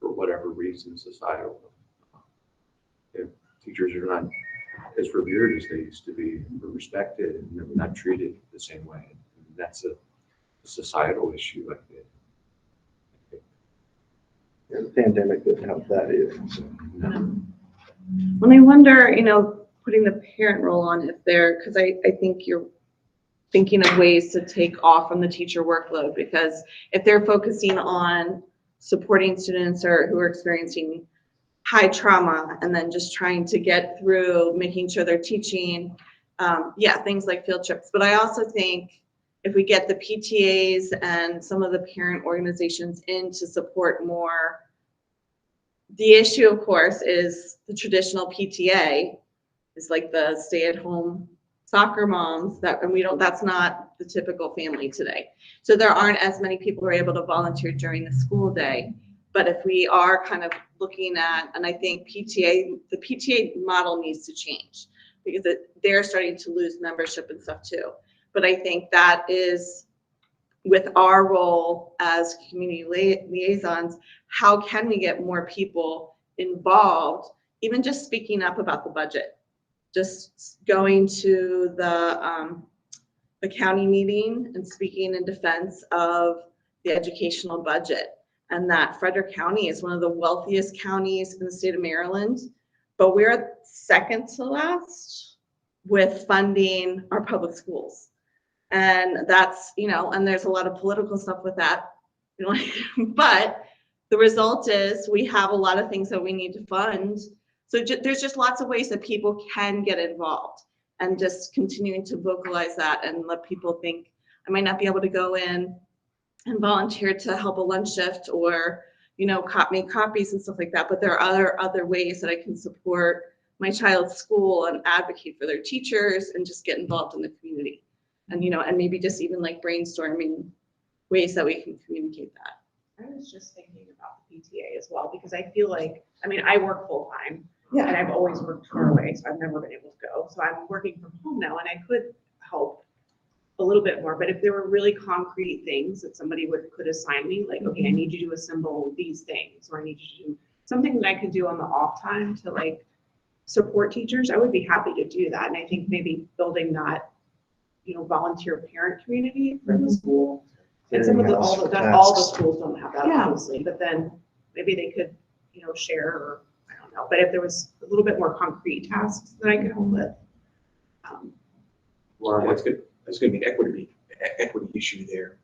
whatever reason, societal. If teachers are not as revered as they used to be, or respected, and they're not treated the same way. And that's a societal issue, I think. Yeah, the pandemic didn't help that either. So. When I wonder, putting the parent role on if they're, because I think you're thinking of ways to take off from the teacher workload, because if they're focusing on supporting students who are experiencing high trauma and then just trying to get through making sure they're teaching, things like field trips. But I also think if we get the PTAs and some of the parent organizations in to support more, the issue, of course, is the traditional PTA is like the stay-at-home soccer moms that's not the typical family today. So there aren't as many people who are able to volunteer during the school day. But if we are kind of looking at, and I think the PTA model needs to change because they're starting to lose membership and stuff too. But I think that is with our role as community liaisons, how can we get more people involved, even just speaking up about the budget? Just going to the county meeting and speaking in defense of the educational budget, and that Frederick County is one of the wealthiest counties in the state of Maryland, but we're second to last with funding our public schools. And that's, and there's a lot of political stuff with that, but the result is we have a lot of things that we need to fund. So there's just lots of ways that people can get involved, and just continuing to vocalize that and let people think, I might not be able to go in and volunteer to help a lunch shift or, make copies and stuff like that. But there are other ways that I can support my child's school and advocate for their teachers and just get involved in the community. And, and maybe just even like brainstorming ways that we can communicate that. I was just thinking about the PTA as well, because I feel like, I work full time. And I've always worked far away, so I've never been able to go. So I'm working from home now, and I could help a little bit more. But if there were really concrete things that somebody could assign me, like, okay, I need you to assemble these things, or I need you to do something that I could do on the off time to like support teachers, I would be happy to do that. And I think maybe building that, volunteer parent community for the school. And some of all the schools don't have that, obviously, but then maybe they could, share, or I don't know. But if there was a little bit more concrete tasks that I could help with. Well, that's good. There's going to be an equity issue there.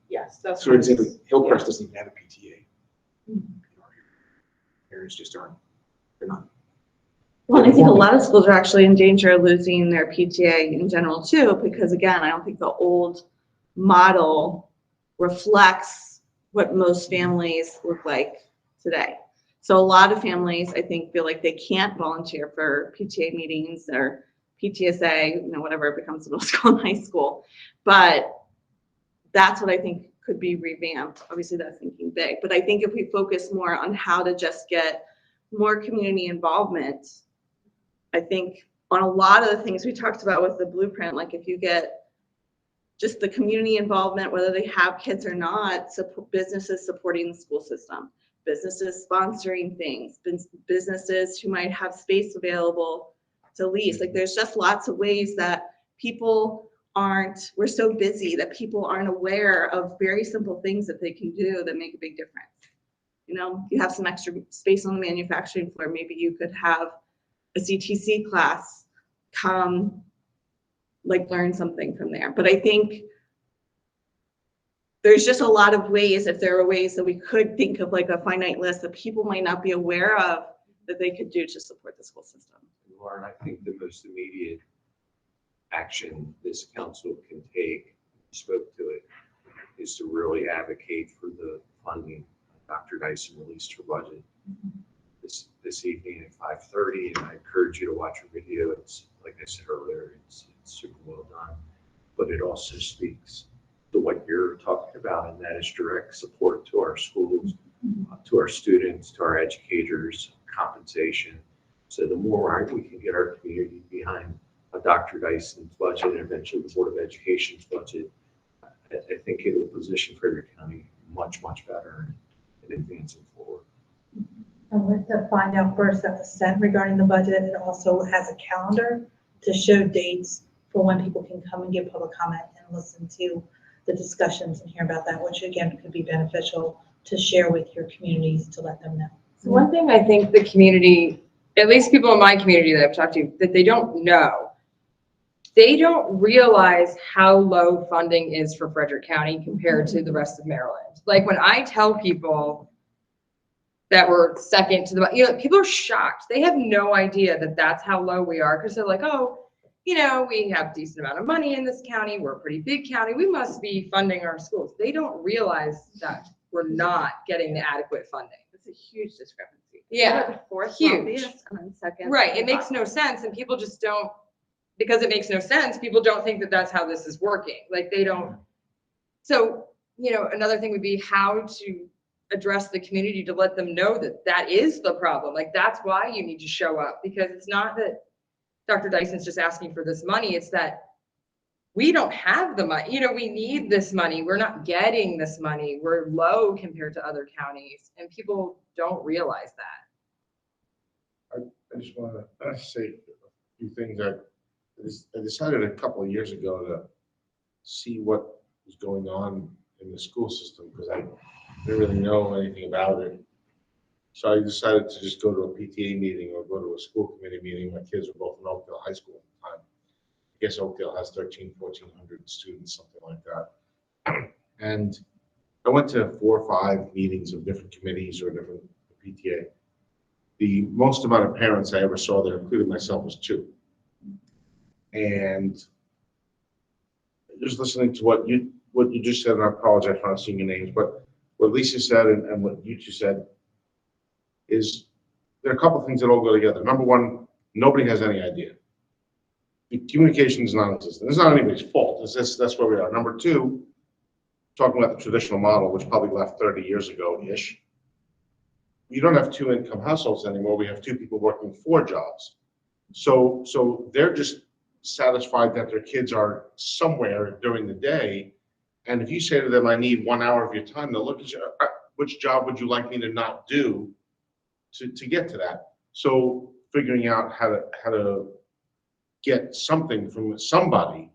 Yes, that's. For example, Hillcrest doesn't even have a PTA. Parents just aren't. They're not. Well, I think a lot of schools are actually in danger of losing their PTA in general too, because again, I don't think the old model reflects what most families look like today. So a lot of families, I think, feel like they can't volunteer for PTA meetings or PTSA, whatever it becomes middle school and high school. But that's what I think could be revamped. Obviously, that's thinking big, but I think if we focus more on how to just get more community involvement, I think on a lot of the things we talked about with the blueprint, like if you get just the community involvement, whether they have kids or not, businesses supporting the school system, businesses sponsoring things, businesses who might have space available to lease. Like there's just lots of ways that we're so busy that people aren't aware of very simple things that they can do that make a big difference. You know, you have some extra space on the manufacturing floor, maybe you could have a CTC class come like learn something from there. But I think there's just a lot of ways, if there are ways that we could think of like a finite list that people might not be aware of that they could do to support the school system. Lauren, I think the most immediate action this council can take, spoke to it, is to really advocate for the funding Dr. Dyson released her budget this evening at 5:30, and I encourage you to watch her video. It's, like I said earlier, it's super well done, but it also speaks to what you're talking about, and that is direct support to our schools, to our students, to our educators, compensation. So the more we can get our community behind Dr. Dyson's budget and eventually the Board of Education's budget, I think it will position Frederick County much, much better in advancing forward. And with the find out first that was sent regarding the budget, it also has a calendar to show dates for when people can come and give public comment and listen to the discussions and hear about that, which again could be beneficial to share with your communities to let them know. So one thing I think the community, at least people in my community that I've talked to, that they don't know, they don't realize how low funding is for Frederick County compared to the rest of Maryland. Like when I tell people that we're second to the, people are shocked. They have no idea that that's how low we are, because they're like, oh, we have a decent amount of money in this county. We're a pretty big county. We must be funding our schools. They don't realize that we're not getting the adequate funding. It's a huge discrepancy. Yeah, The fourth huge. lobbyist and then second. Right. It makes no sense. And people just don't, because it makes no sense, people don't think that that's how this is working. Like they don't. So, another thing would be how to address the community to let them know that that is the problem. Like that's why you need to show up, because it's not that Dr. Dyson's just asking for this money. It's that we don't have the money. We need this money. We're not getting this money. We're low compared to other counties, and people don't realize that. I just want to say a few things. I decided a couple of years ago to see what was going on in the school system because I didn't really know anything about it. So I decided to just go to a PTA meeting or go to a school committee meeting. My kids were both in Oakdale High School at the time. I guess Oakdale has 1,400 students, something like that. And I went to 4 or 5 meetings of different committees or different PTA. The most amount of parents I ever saw there, including myself, was 2. And just listening to what you just said, and I apologize for not seeing your names, but what Lisa said and what you two said is there are a couple of things that all go together. Number one, nobody has any idea. The communication is non-existent. It's not anybody's fault. It's just, that's where we are. Number two, talking about the traditional model, which probably left 30 years ago-ish. You don't have 2-income households anymore. We have 2 people working 4 jobs. So they're just satisfied that their kids are somewhere during the day. And if you say to them, I need 1 hour of your time, they'll look at you, which job would you like me to not do to get to that? So figuring out how to get something from somebody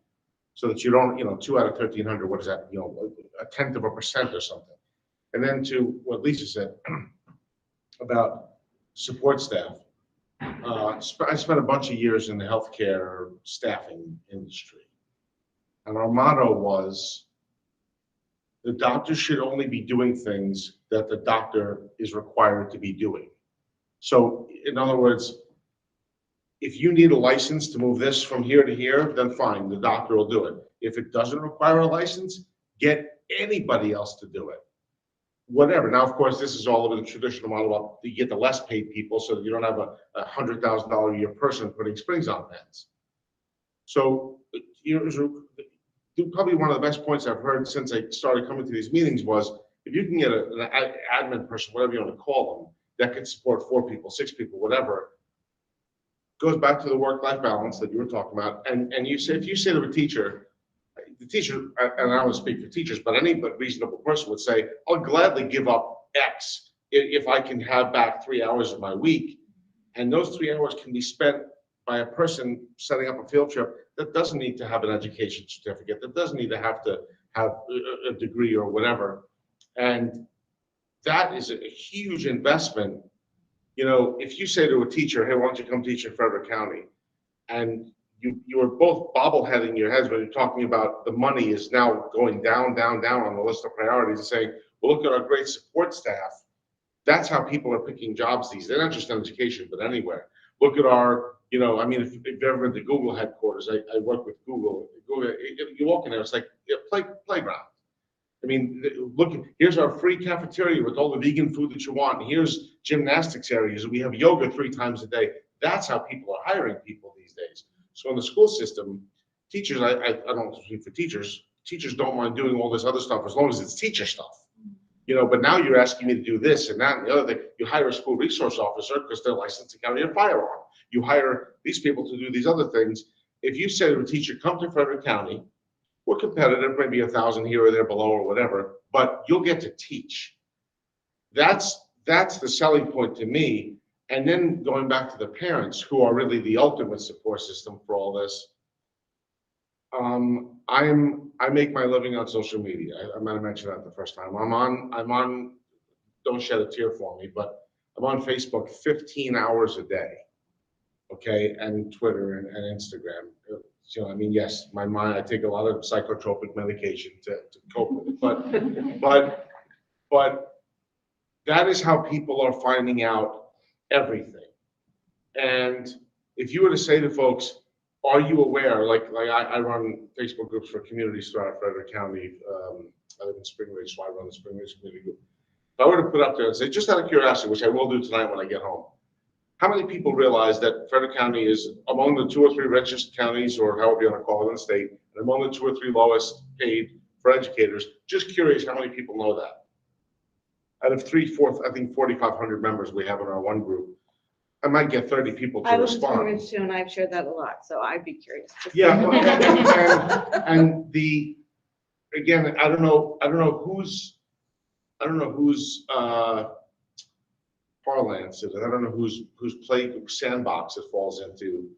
so that you don't, 2 out of 1,300, what is that, 0.1% or something. And then to what Lisa said about support staff. I spent a bunch of years in the healthcare staffing industry. And our motto was, the doctor should only be doing things that the doctor is required to be doing. So in other words, if you need a license to move this from here to here, then fine, the doctor will do it. If it doesn't require a license, get anybody else to do it. Whatever. Now, of course, this is all over the traditional model. You get the less paid people so that you don't have a $100,000 a year person putting springs on pens. So probably one of the best points I've heard since I started coming to these meetings was, if you can get an admin person, whatever you want to call them, that can support 4 people, 6 people, whatever, goes back to the work-life balance that you were talking about. And you say, if you say to a teacher, the teacher, and I don't want to speak for teachers, but any but reasonable person would say, I'll gladly give up X if I can have back 3 hours of my week. And those 3 hours can be spent by a person setting up a field trip that doesn't need to have an education certificate, that doesn't need to have a degree or whatever. And that is a huge investment. You know, if you say to a teacher, hey, why don't you come teach in Frederick County? And you are both bobbleheading your heads when you're talking about the money is now going down, down, down on the list of priorities, and saying, well, look at our great support staff. That's how people are picking jobs these days, not just in education, but anywhere. Look at our, you know, I mean, if you've ever been to Google headquarters, I work with Google. You walk in there, it's like a playground. I mean, look, here's our free cafeteria with all the vegan food that you want. And here's gymnastics areas. We have yoga 3 times a day. That's how people are hiring people these days. So in the school system, teachers, I don't speak for teachers don't mind doing all this other stuff as long as it's teacher stuff. You know, but now you're asking me to do this and that and the other thing. You hire a school resource officer because they're licensed to carry a firearm. You hire these people to do these other things. If you say to a teacher, come to Frederick County, we're competitive, maybe 1,000 here or there below or whatever, but you'll get to teach. That's the selling point to me. And then going back to the parents, who are really the ultimate support system for all this. I make my living on social media. I might have mentioned that the first time. I'm on, don't shed a tear for me, but I'm on Facebook 15 hours a day. Okay, and Twitter and Instagram. So I mean, yes, my mind, I take a lot of psychotropic medication to cope with it, but that is how people are finding out everything. And if you were to say to folks, are you aware, like I run Facebook groups for communities throughout Frederick County. I live in Spring Ridge, so I run the Spring Ridge community group. If I were to put up there and say, just out of curiosity, which I will do tonight when I get home, how many people realize that Frederick County is among the 2 or 3 richest counties, or however you want to call it in the state, and among the 2 or 3 lowest paid for educators? Just curious how many people know that. Out of 4,500 members we have in our one group, I might get 30 people to I was in respond. Spring too, and I've shared that a lot, so I'd be curious. Yeah, and again, I don't know whose parlance it is. I don't know whose play sandbox it falls into,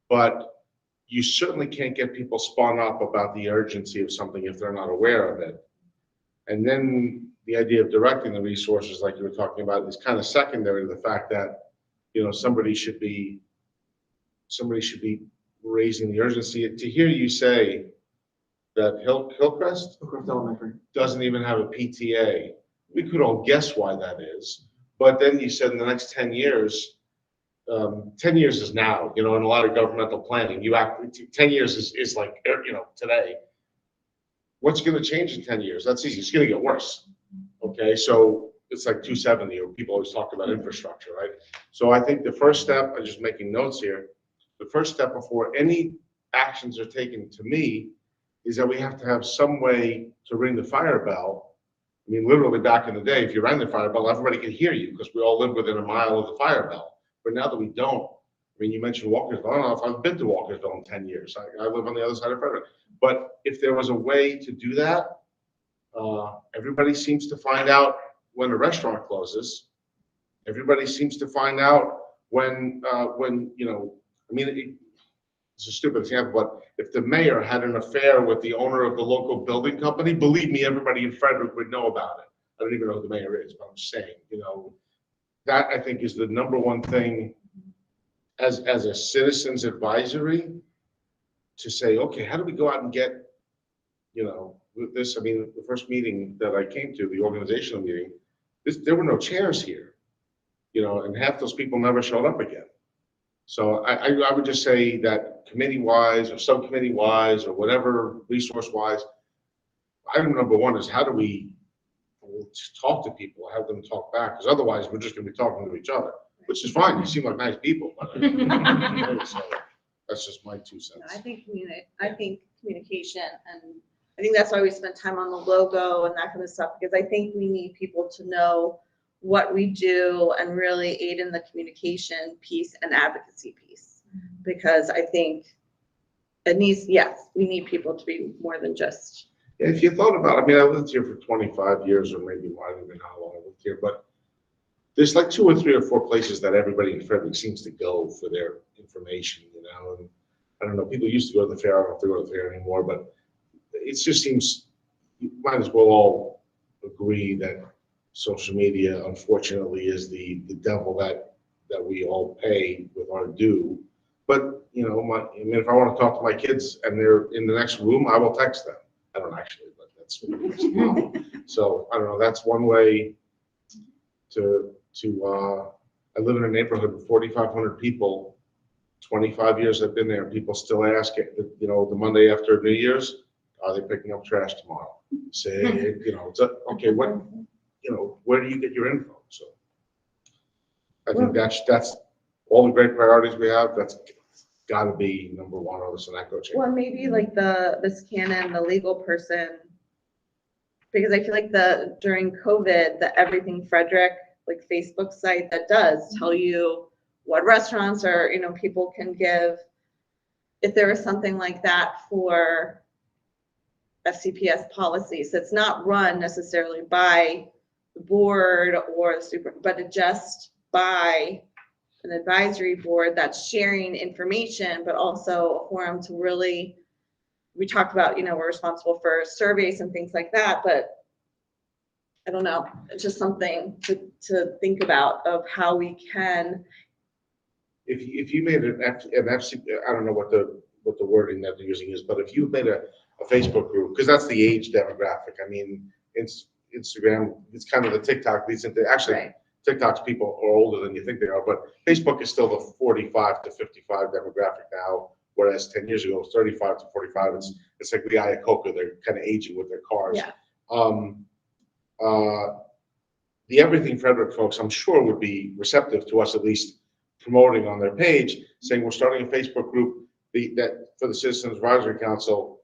but you certainly can't get people spun up about the urgency of something if they're not aware of it. And then the idea of directing the resources, like you were talking about, is kind of secondary to the fact that, you know, somebody should be raising the urgency. To hear you say that Hillcrest Elementary. doesn't even have a PTA, we could all guess why that is. But then you said in the next 10 years, 10 years is now, you know, in a lot of governmental planning, 10 years is like, you know, today. What's going to change in 10 years? That's easy. It's going to get worse. Okay, so it's like 270, or people always talk about infrastructure, right? So I think the first step, I'm just making notes here, the first step before any actions are taken, to me, is that we have to have some way to ring the fire bell. I mean, literally back in the day, if you rang the fire bell, everybody could hear you because we all live within a mile of the fire bell. But now that we don't, I mean, you mentioned Walkersville. I don't know if I've been to Walkersville in 10 years. I live on the other side of Frederick. But if there was a way to do that, everybody seems to find out when a restaurant closes. Everybody seems to find out when you know, I mean, it's a stupid example, but if the mayor had an affair with the owner of the local building company, believe me, everybody in Frederick would know about it. I don't even know who the mayor is, but I'm saying, you know, that I think is the #1 thing as a citizen's advisory, to say, okay, how do we go out and get, you know, this? I mean, the first meeting that I came to, the organizational meeting, there were no chairs here, you know, and half those people never showed up again. So I would just say that committee-wise or subcommittee-wise or whatever resource-wise, item #1 is how do we talk to people, have them talk back, because otherwise we're just going to be talking to each other, which is fine. You seem like nice people, but so that's just my 2 cents. I think communication and I think that's why we spent time on the logo and that kind of stuff, because I think we need people to know what we do and really aid in the communication piece and advocacy piece. Because I think it needs, yes, we need people to be more than just. If you thought about it, I mean, I lived here for 25 years, or maybe more, I don't even know how long I lived here, but there's like 2 or 3 or 4 places that everybody in Frederick seems to go for their information, you know, and I don't know, people used to go to the fair, I don't have to go to the fair anymore, but it just seems, you might as well all agree that social media, unfortunately, is the devil that we all pay with our due. But, you know, I mean, if I want to talk to my kids and they're in the next room, I will text them. I don't actually, but that's the problem. So, I don't know, that's one way I live in a neighborhood with 4,500 people. 25 years I've been there, people still ask it, you know, the Monday after New Year's, are they picking up trash tomorrow? Say, you know, okay, what, you know, where do you get your info? So I think that's all the great priorities we have. That's got to be number one on this echo chain. Well, maybe like Ms. Cannon, the legal person, because I feel like during COVID, the Everything Frederick, like Facebook site that does tell you what restaurants or, you know, people can give. If there was something like that for FCPS policies, it's not run necessarily by the board or the super, but it just by an advisory board that's sharing information, but also a forum to really, we talked about, you know, we're responsible for surveys and things like that, but I don't know, it's just something to think about of how we can. If you made an FC, I don't know what the wording that they're using is, but if you made a Facebook group, because that's the age demographic. I mean, Instagram, it's kind of the TikTok leads into, actually, Right. TikTok's people are older than you think they are, but Facebook is still the 45 to 55 demographic now, whereas 10 years ago, it was 35 to 45. It's like the Iacocca, they're kind of aging with their cars. Yeah. The Everything Frederick folks, I'm sure, would be receptive to us at least promoting on their page, saying we're starting a Facebook group that for the Citizens Advisory Council.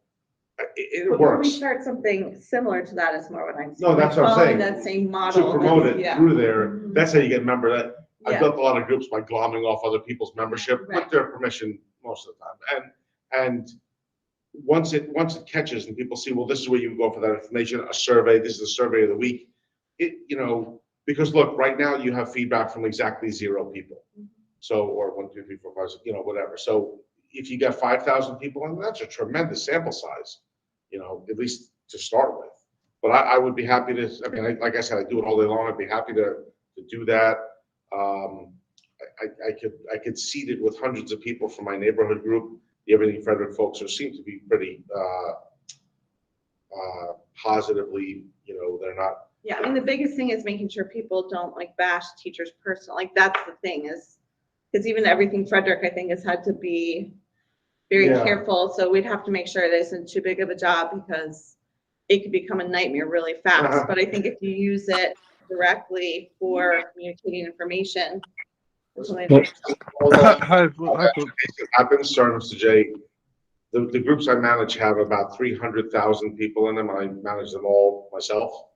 It But works. we start something similar to that is more what I'm saying. No, that's what I'm Following saying. that same To model. promote it Yeah. through there, Mhm. that's how you get a member. That I've Yeah. built a lot of groups by glomming off other people's membership with Right. their permission most of the time. And once it catches and people see, well, this is where you can go for that information, a survey, this is the survey of the week. You know, because look, right now you have feedback from exactly 0 people. So, or 1, 2, 3, 4, 5, 6, you know, whatever. So if you get 5,000 people, and that's a tremendous sample size, you know, at least to start with. But I would be happy to, I mean, like I said, I do it all day long. I'd be happy to do that. I could seed it with hundreds of people from my neighborhood group, the Everything Frederick folks, who seem to be pretty positively, you know, they're not. Yeah, I mean, the biggest thing is making sure people don't like bash teachers personally. Like that's the thing is, because even Everything Frederick, I think, has had to be very Yeah. careful. So we'd have to make sure it isn't too big of a job because it could become a nightmare really fast. Uh-huh. But I think if you use it directly for communicating information. that's something Well, that- It happens, sorry, Mr. J. The groups I manage have about 300,000 people in them. I manage them all myself.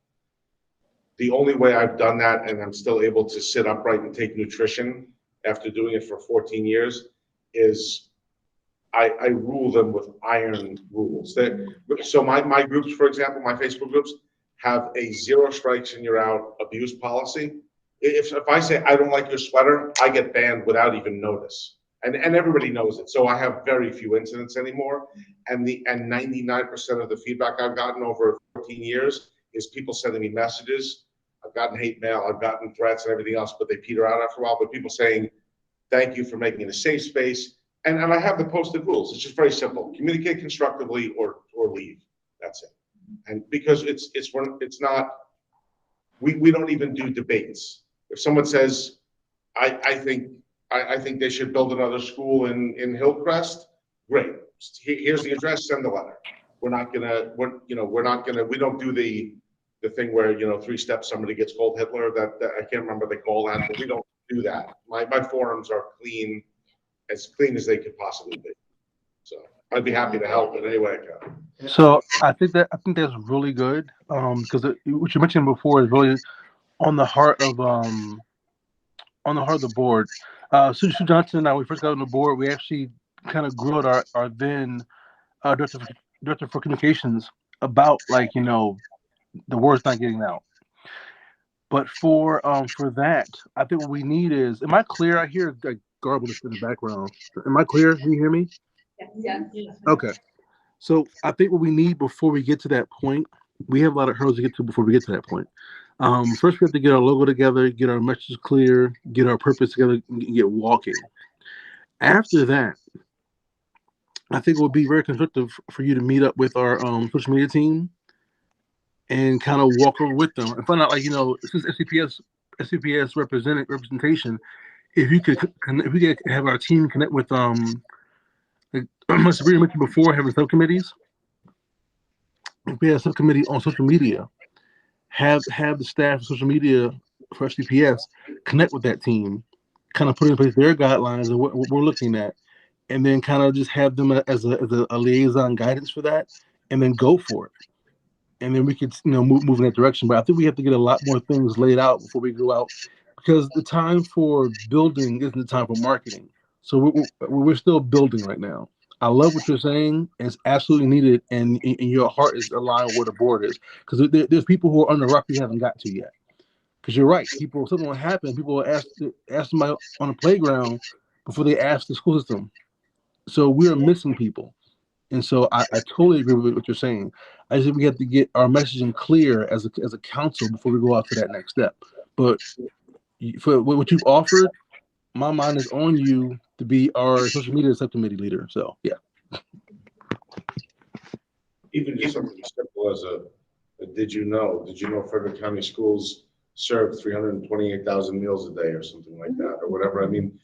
The only way I've done that, and I'm still able to sit upright and take nutrition after doing it for 14 years, is I rule them with iron rules. So my groups, for example, my Facebook groups, have a 0 strikes and you're out abuse policy. If I say I don't like your sweater, I get banned without even notice. And everybody knows it. So I have very few incidents anymore. And 99% of the feedback I've gotten over 14 years is people sending me messages. I've gotten hate mail, I've gotten threats and everything else, but they peter out after a while. But people saying, thank you for making it a safe space. And I have the posted rules. It's just very simple. Communicate constructively or leave. That's it. And because it's not, we don't even do debates. If someone says, I think they should build another school in Hillcrest, great. Here's the address, send the letter. We don't do the thing where, you know, 3 steps, somebody gets called Hitler, that I can't remember they call that, but we don't do that. My forums are as clean as they could possibly be. So. I'd be happy to help in any way I can. So I think that's really good. Because what you mentioned before is really on the heart of the board. Sue Johnson and I, when we first got on the board, we actually kind of grilled our then director for communications about, like, the word's not getting out. But for that, I think what we need is, am I clear? I hear like garbled in the background. Am I clear? Can you hear me? Yes. Okay. So I think what we need before we get to that point, we have a lot of hurdles to get to before we get to that point. First, we have to get our logo together, get our messages clear, get our purpose together, and get walking. After that, I think it would be very constructive for you to meet up with our social media team and kind of walk over with them and find out, like, since SCPS representation, if we could have our team connect with like Sabrina mentioned before, having subcommittees. If we have a subcommittee on social media, have the staff of social media for SCPS connect with that team, kind of put in place their guidelines and what we're looking at, and then kind of just have them as a liaison guidance for that, and then go for it. And then we could, move in that direction. But I think we have to get a lot more things laid out before we go out, because the time for building isn't the time for marketing. So we're still building right now. I love what you're saying. It's absolutely needed, and your heart is aligned with where the board is. Because there's people who are on the rock we haven't got to yet. Because you're right. Something will happen. People will ask somebody on the playground before they ask the school system. So we are missing people. And so I totally agree with what you're saying. I just think we have to get our messaging clear as a council before we go out to that next step. But for what you've offered, my mind is on you to be our social media subcommittee leader. So yeah. Even just something as simple as did you know Frederick County Schools serve 328,000 meals a day or something like that, or whatever. I mean,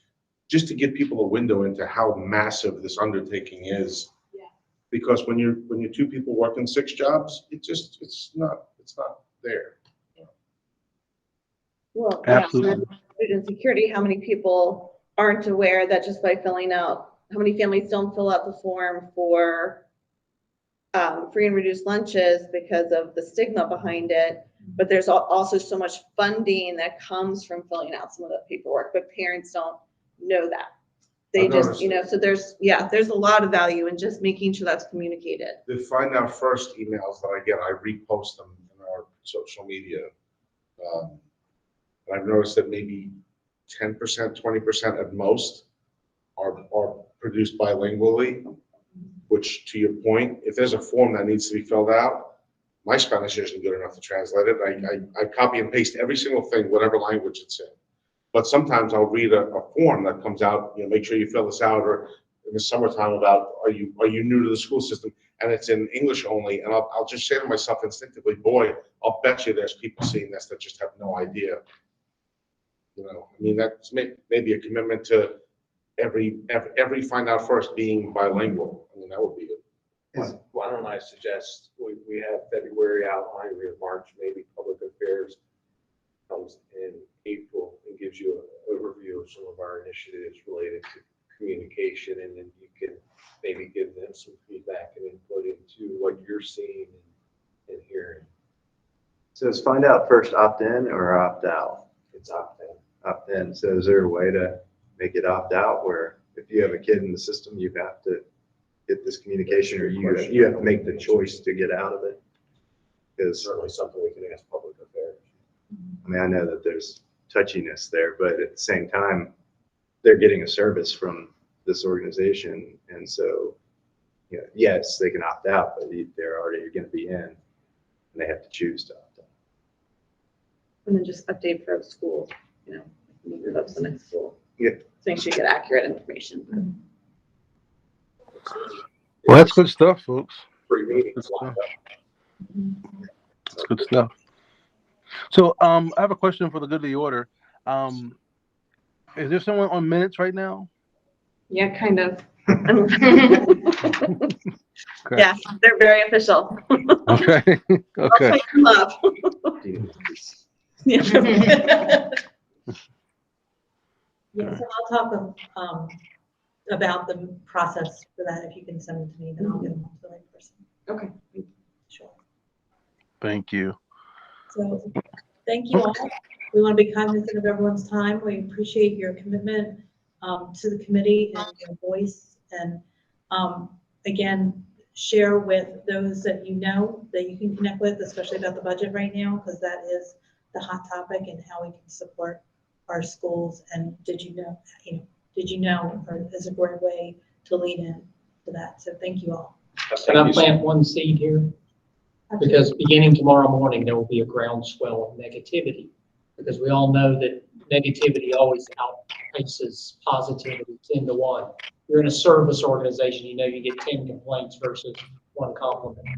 just to give people a window into how massive this undertaking is. Because when you're two people working 6 jobs, it's not there. Well, Absolutely. Student security, how many people aren't aware that just by filling out, how many families don't fill out the form for free and reduced lunches because of the stigma behind it. But there's also so much funding that comes from filling out some of the paperwork, but parents don't know that. They just, so there's a lot of value in just making sure that's communicated. The find out first emails that I get, I repost them in our social media. And I've noticed that maybe 10%, 20% at most are produced bilingually, which, to your point, if there's a form that needs to be filled out, my Spanish isn't good enough to translate it. I copy and paste every single thing, whatever language it's in. But sometimes I'll read a form that comes out, make sure you fill this out, or in the summertime about, are you new to the school system? And it's in English only. And I'll just say to myself instinctively, boy, I'll bet you there's people seeing this that just have no idea. I mean, that's maybe a commitment to every find out first being bilingual. I mean, that would be it. Why don't I suggest we have February outlined, we have March, maybe public affairs comes in April and gives you an overview of some of our initiatives related to communication, and then you can maybe give them some feedback and input into what you're seeing and hearing. So is find out first opt in or opt out? It's opt in. Opt in. So is there a way to make it opt out where if you have a kid in the system, you have to get this communication, or you have to make the choice to get out of it? It's certainly something we can ask public affairs. I mean, I know that there's touchiness there, but at the same time, they're getting a service from this organization. And so, yes, they can opt out, but they're already going to be in, and they have to choose to opt out. And then just update for the school, move it up to the next school. Yeah. So make sure you get accurate information. Well, that's good stuff, folks. Free meetings. That's good stuff. So I have a question for the good of the order. Is there someone on minutes right now? Yeah, kind of. Okay. Yeah, they're very official. Okay. Okay. I'll take them up. Yeah, so I'll talk about the process for that, if you can send them to me, then I'll get them to the right person. Okay. Sure. Thank you. So, thank you all. We want to be cognizant of everyone's time. We appreciate your commitment to the committee and your voice. And again, share with those that you know that you can connect with, especially about the budget right now, because that is the hot topic and how we can support our schools. And did you know, or is a great way to lead in to that. So thank you all. Can I plant one seed here? Because beginning tomorrow morning, there will be a groundswell of negativity. Because we all know that negativity always outpaces positivity 10 to 1. You're in a service organization, you know you get 10 complaints versus 1 compliment.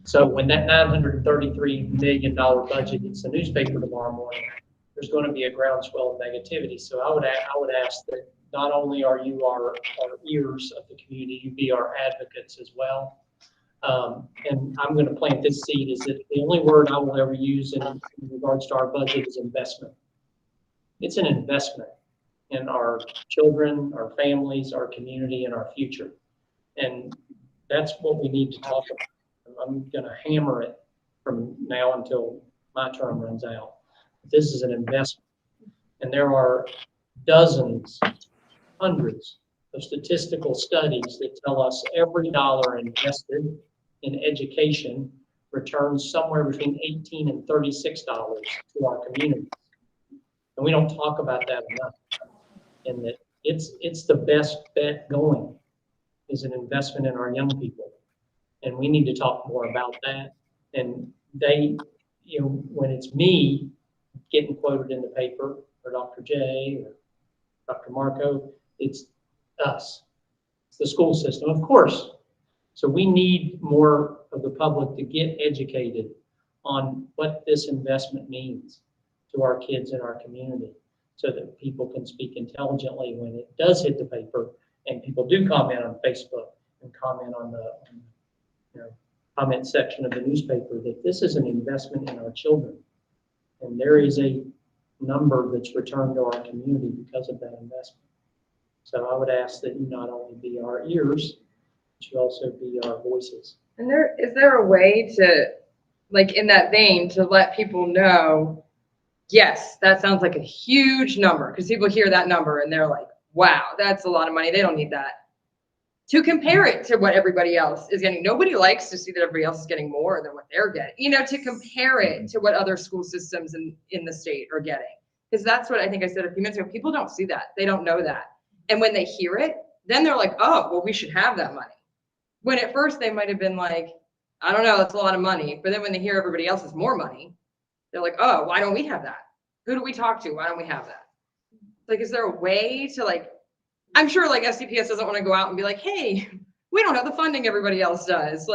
So when that $933 million budget hits the newspaper tomorrow morning, there's going to be a groundswell of negativity. So I would ask that not only are you our ears of the community, you be our advocates as well. And I'm going to plant this seed is that the only word I will ever use in regards to our budget is investment. It's an investment in our children, our families, our community, and our future. And that's what we need to talk about. I'm going to hammer it from now until my term runs out. This is an investment. And there are dozens, hundreds of statistical studies that tell us every dollar invested in education returns somewhere between $18 and $36 to our communities. And we don't talk about that enough. And that it's the best bet going is an investment in our young people. And we need to talk more about that. And they, when it's me getting quoted in the paper, or Dr. J, or Dr. Marco, it's us. It's the school system, of course. So we need more of the public to get educated on what this investment means to our kids in our community so that people can speak intelligently when it does hit the paper and people do comment on Facebook and comment on the comment section of the newspaper that this is an investment in our children. And there is a number that's returned to our community because of that investment. So I would ask that you not only be our ears, but you also be our voices. And is there a way to, like in that vein, to let people know, yes, that sounds like a huge number, because people hear that number and they're like, wow, that's a lot of money. They don't need that. To compare it to what everybody else is getting. Nobody likes to see that everybody else is getting more than what they're getting. To compare it to what other school systems in the state are getting. Because that's what I think I said a few minutes ago. People don't see that. They don't know that. And when they hear it, then they're like, oh, well, we should have that money. When at first they might have been like, I don't know, that's a lot of money. But then when they hear everybody else has more money, they're like, oh, why don't we have that? Who do we talk to? Why don't we have that? Like, is there a way to I'm sure FCPS doesn't want to go out and be like, hey, we don't have the funding everybody else does.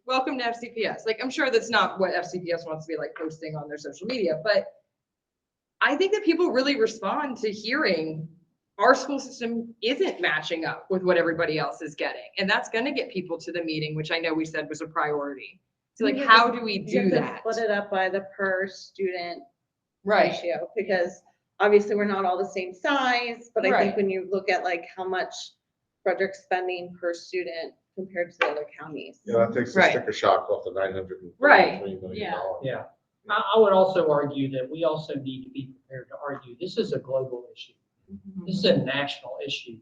Welcome to FCPS. I'm sure that's not what FCPS wants to be posting on their social media. But I think that people really respond to hearing our school system isn't matching up with what everybody else is getting. And that's going to get people to the meeting, which I know we said was a priority. So how do we do that? Split it up by the per student Right. ratio, because obviously we're not all the same size, but I think when you look at how much Frederick's spending per student compared to the other counties. Yeah, that takes the sticker shock off the $933 million. Yeah. I would also argue that we also need to be prepared to argue this is a global issue. This is a national issue.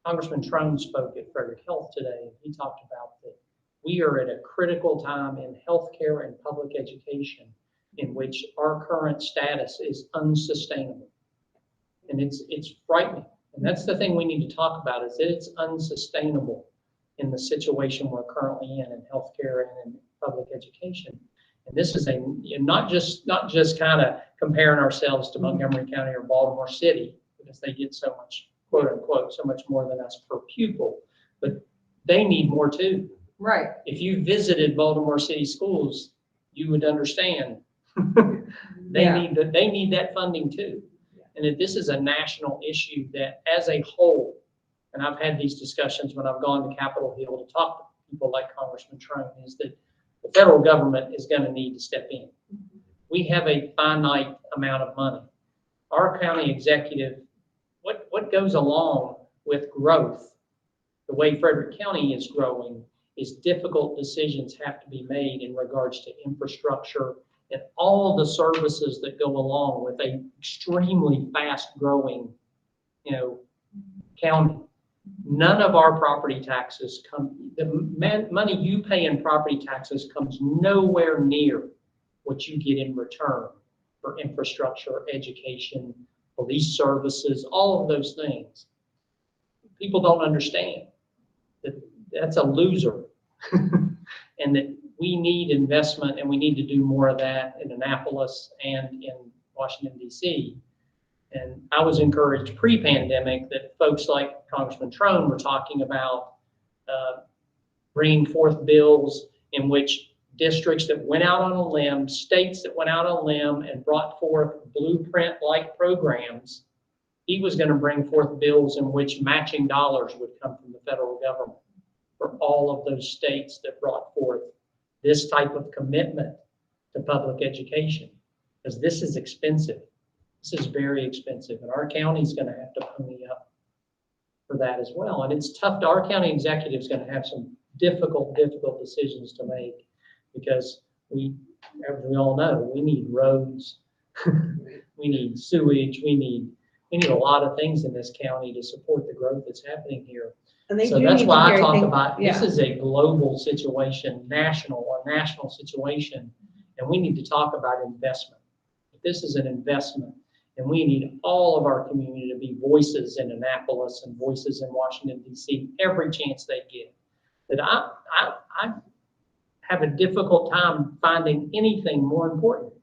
Congressman Trone spoke at Frederick Health today, and he talked about that we are at a critical time in healthcare and public education in which our current status is unsustainable. And it's frightening. And that's the thing we need to talk about, is that it's unsustainable in the situation we're currently in healthcare and in public education. And this is not just kind of comparing ourselves to Montgomery County or Baltimore City, because they get so much, quote unquote, so much more than us per pupil, but they need more too. Right. If you visited Baltimore City schools, you would understand they need that funding too. And that this is a national issue that as a whole, and I've had these discussions when I've gone to Capitol Hill to talk to people like Congressman Trone, is that the federal government is going to need to step in. We have a finite amount of money. Our county executive, what goes along with growth, the way Frederick County is growing, is difficult decisions have to be made in regards to infrastructure and all the services that go along with a extremely fast growing, county. None of our property taxes money you pay in property taxes comes nowhere near what you get in return for infrastructure, education, police services, all of those things. People don't understand that that's a loser and that we need investment and we need to do more of that in Annapolis and in Washington, D.C. And I was encouraged pre-pandemic that folks like Congressman Trone were talking about bringing forth bills in which districts that went out on a limb, states that went out on a limb and brought forth blueprint-like programs. He was going to bring forth bills in which matching dollars would come from the federal government for all of those states that brought forth this type of commitment to public education, because this is expensive. This is very expensive, and our county's going to have to pony up for that as well. And it's tough. Our county executive is going to have some difficult decisions to make, because as we all know, we need roads, we need sewage, we need a lot of things in this county to support the growth that's happening here. And they So do that's need to why I hear talk things- about, this yeah. is a global situation, a national situation, and we need to talk about investment. This is an investment, and we need all of our community to be voices in Annapolis and voices in Washington, D.C. every chance they get. That I have a difficult time finding anything more important.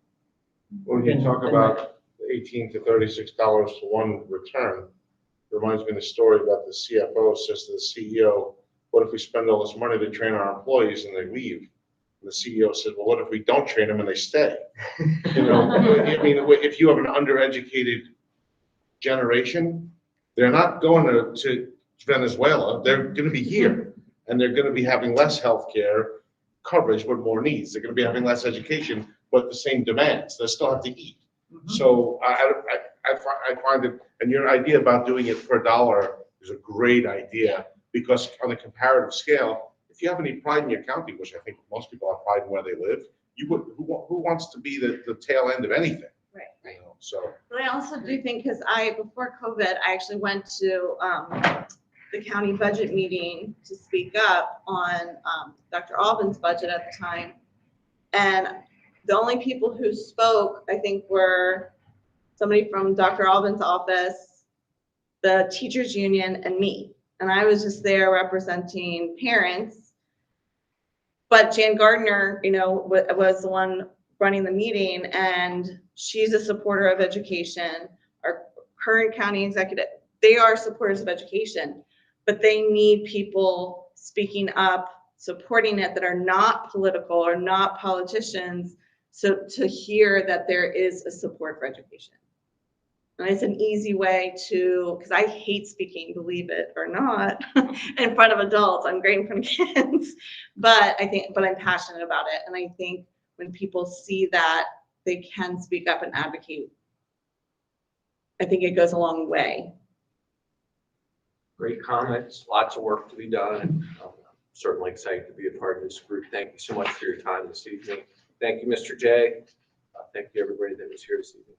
When you than- talk than about $18 to $36 to one return, it reminds me of the story about the CFO says to the CEO, what if we spend all this money to train our employees and they leave? And the CEO said, well, what if we don't train them and they stay? You know, I mean, if you have an undereducated generation, they're not going to Venezuela. They're going to be here, and they're going to be having less healthcare coverage, but more needs. They're going to be having less education, but the same demands. They still have to eat. So I find it, and your idea about doing it per dollar is a great idea, because on a comparative scale, if you have any pride in your county, which I think most people have pride in where they live, who wants to be the tail end of anything? Right. You know, so. But I also do think, because before COVID, I actually went to the county budget meeting to speak up on Dr. Albin's budget at the time. And the only people who spoke, I think, were somebody from Dr. Albin's office, the teachers union, and me. And I was just there representing parents. But Jan Gardner, was the one running the meeting, and she's a supporter of education. Our current county executive, they are supporters of education, but they need people speaking up, supporting it, that are not political or not politicians, so to hear that there is a support for education. And it's an easy way to, because I hate speaking, believe it or not, in front of adults. I'm great in front of kids, but I'm passionate about it. And I think when people see that they can speak up and advocate, I think it goes a long way. Great comments, lots of work to be done, and I'm certainly excited to be a part of this group. Thank you so much for your time this evening. Thank you, Mr. J. Thank you, everybody that was here this evening.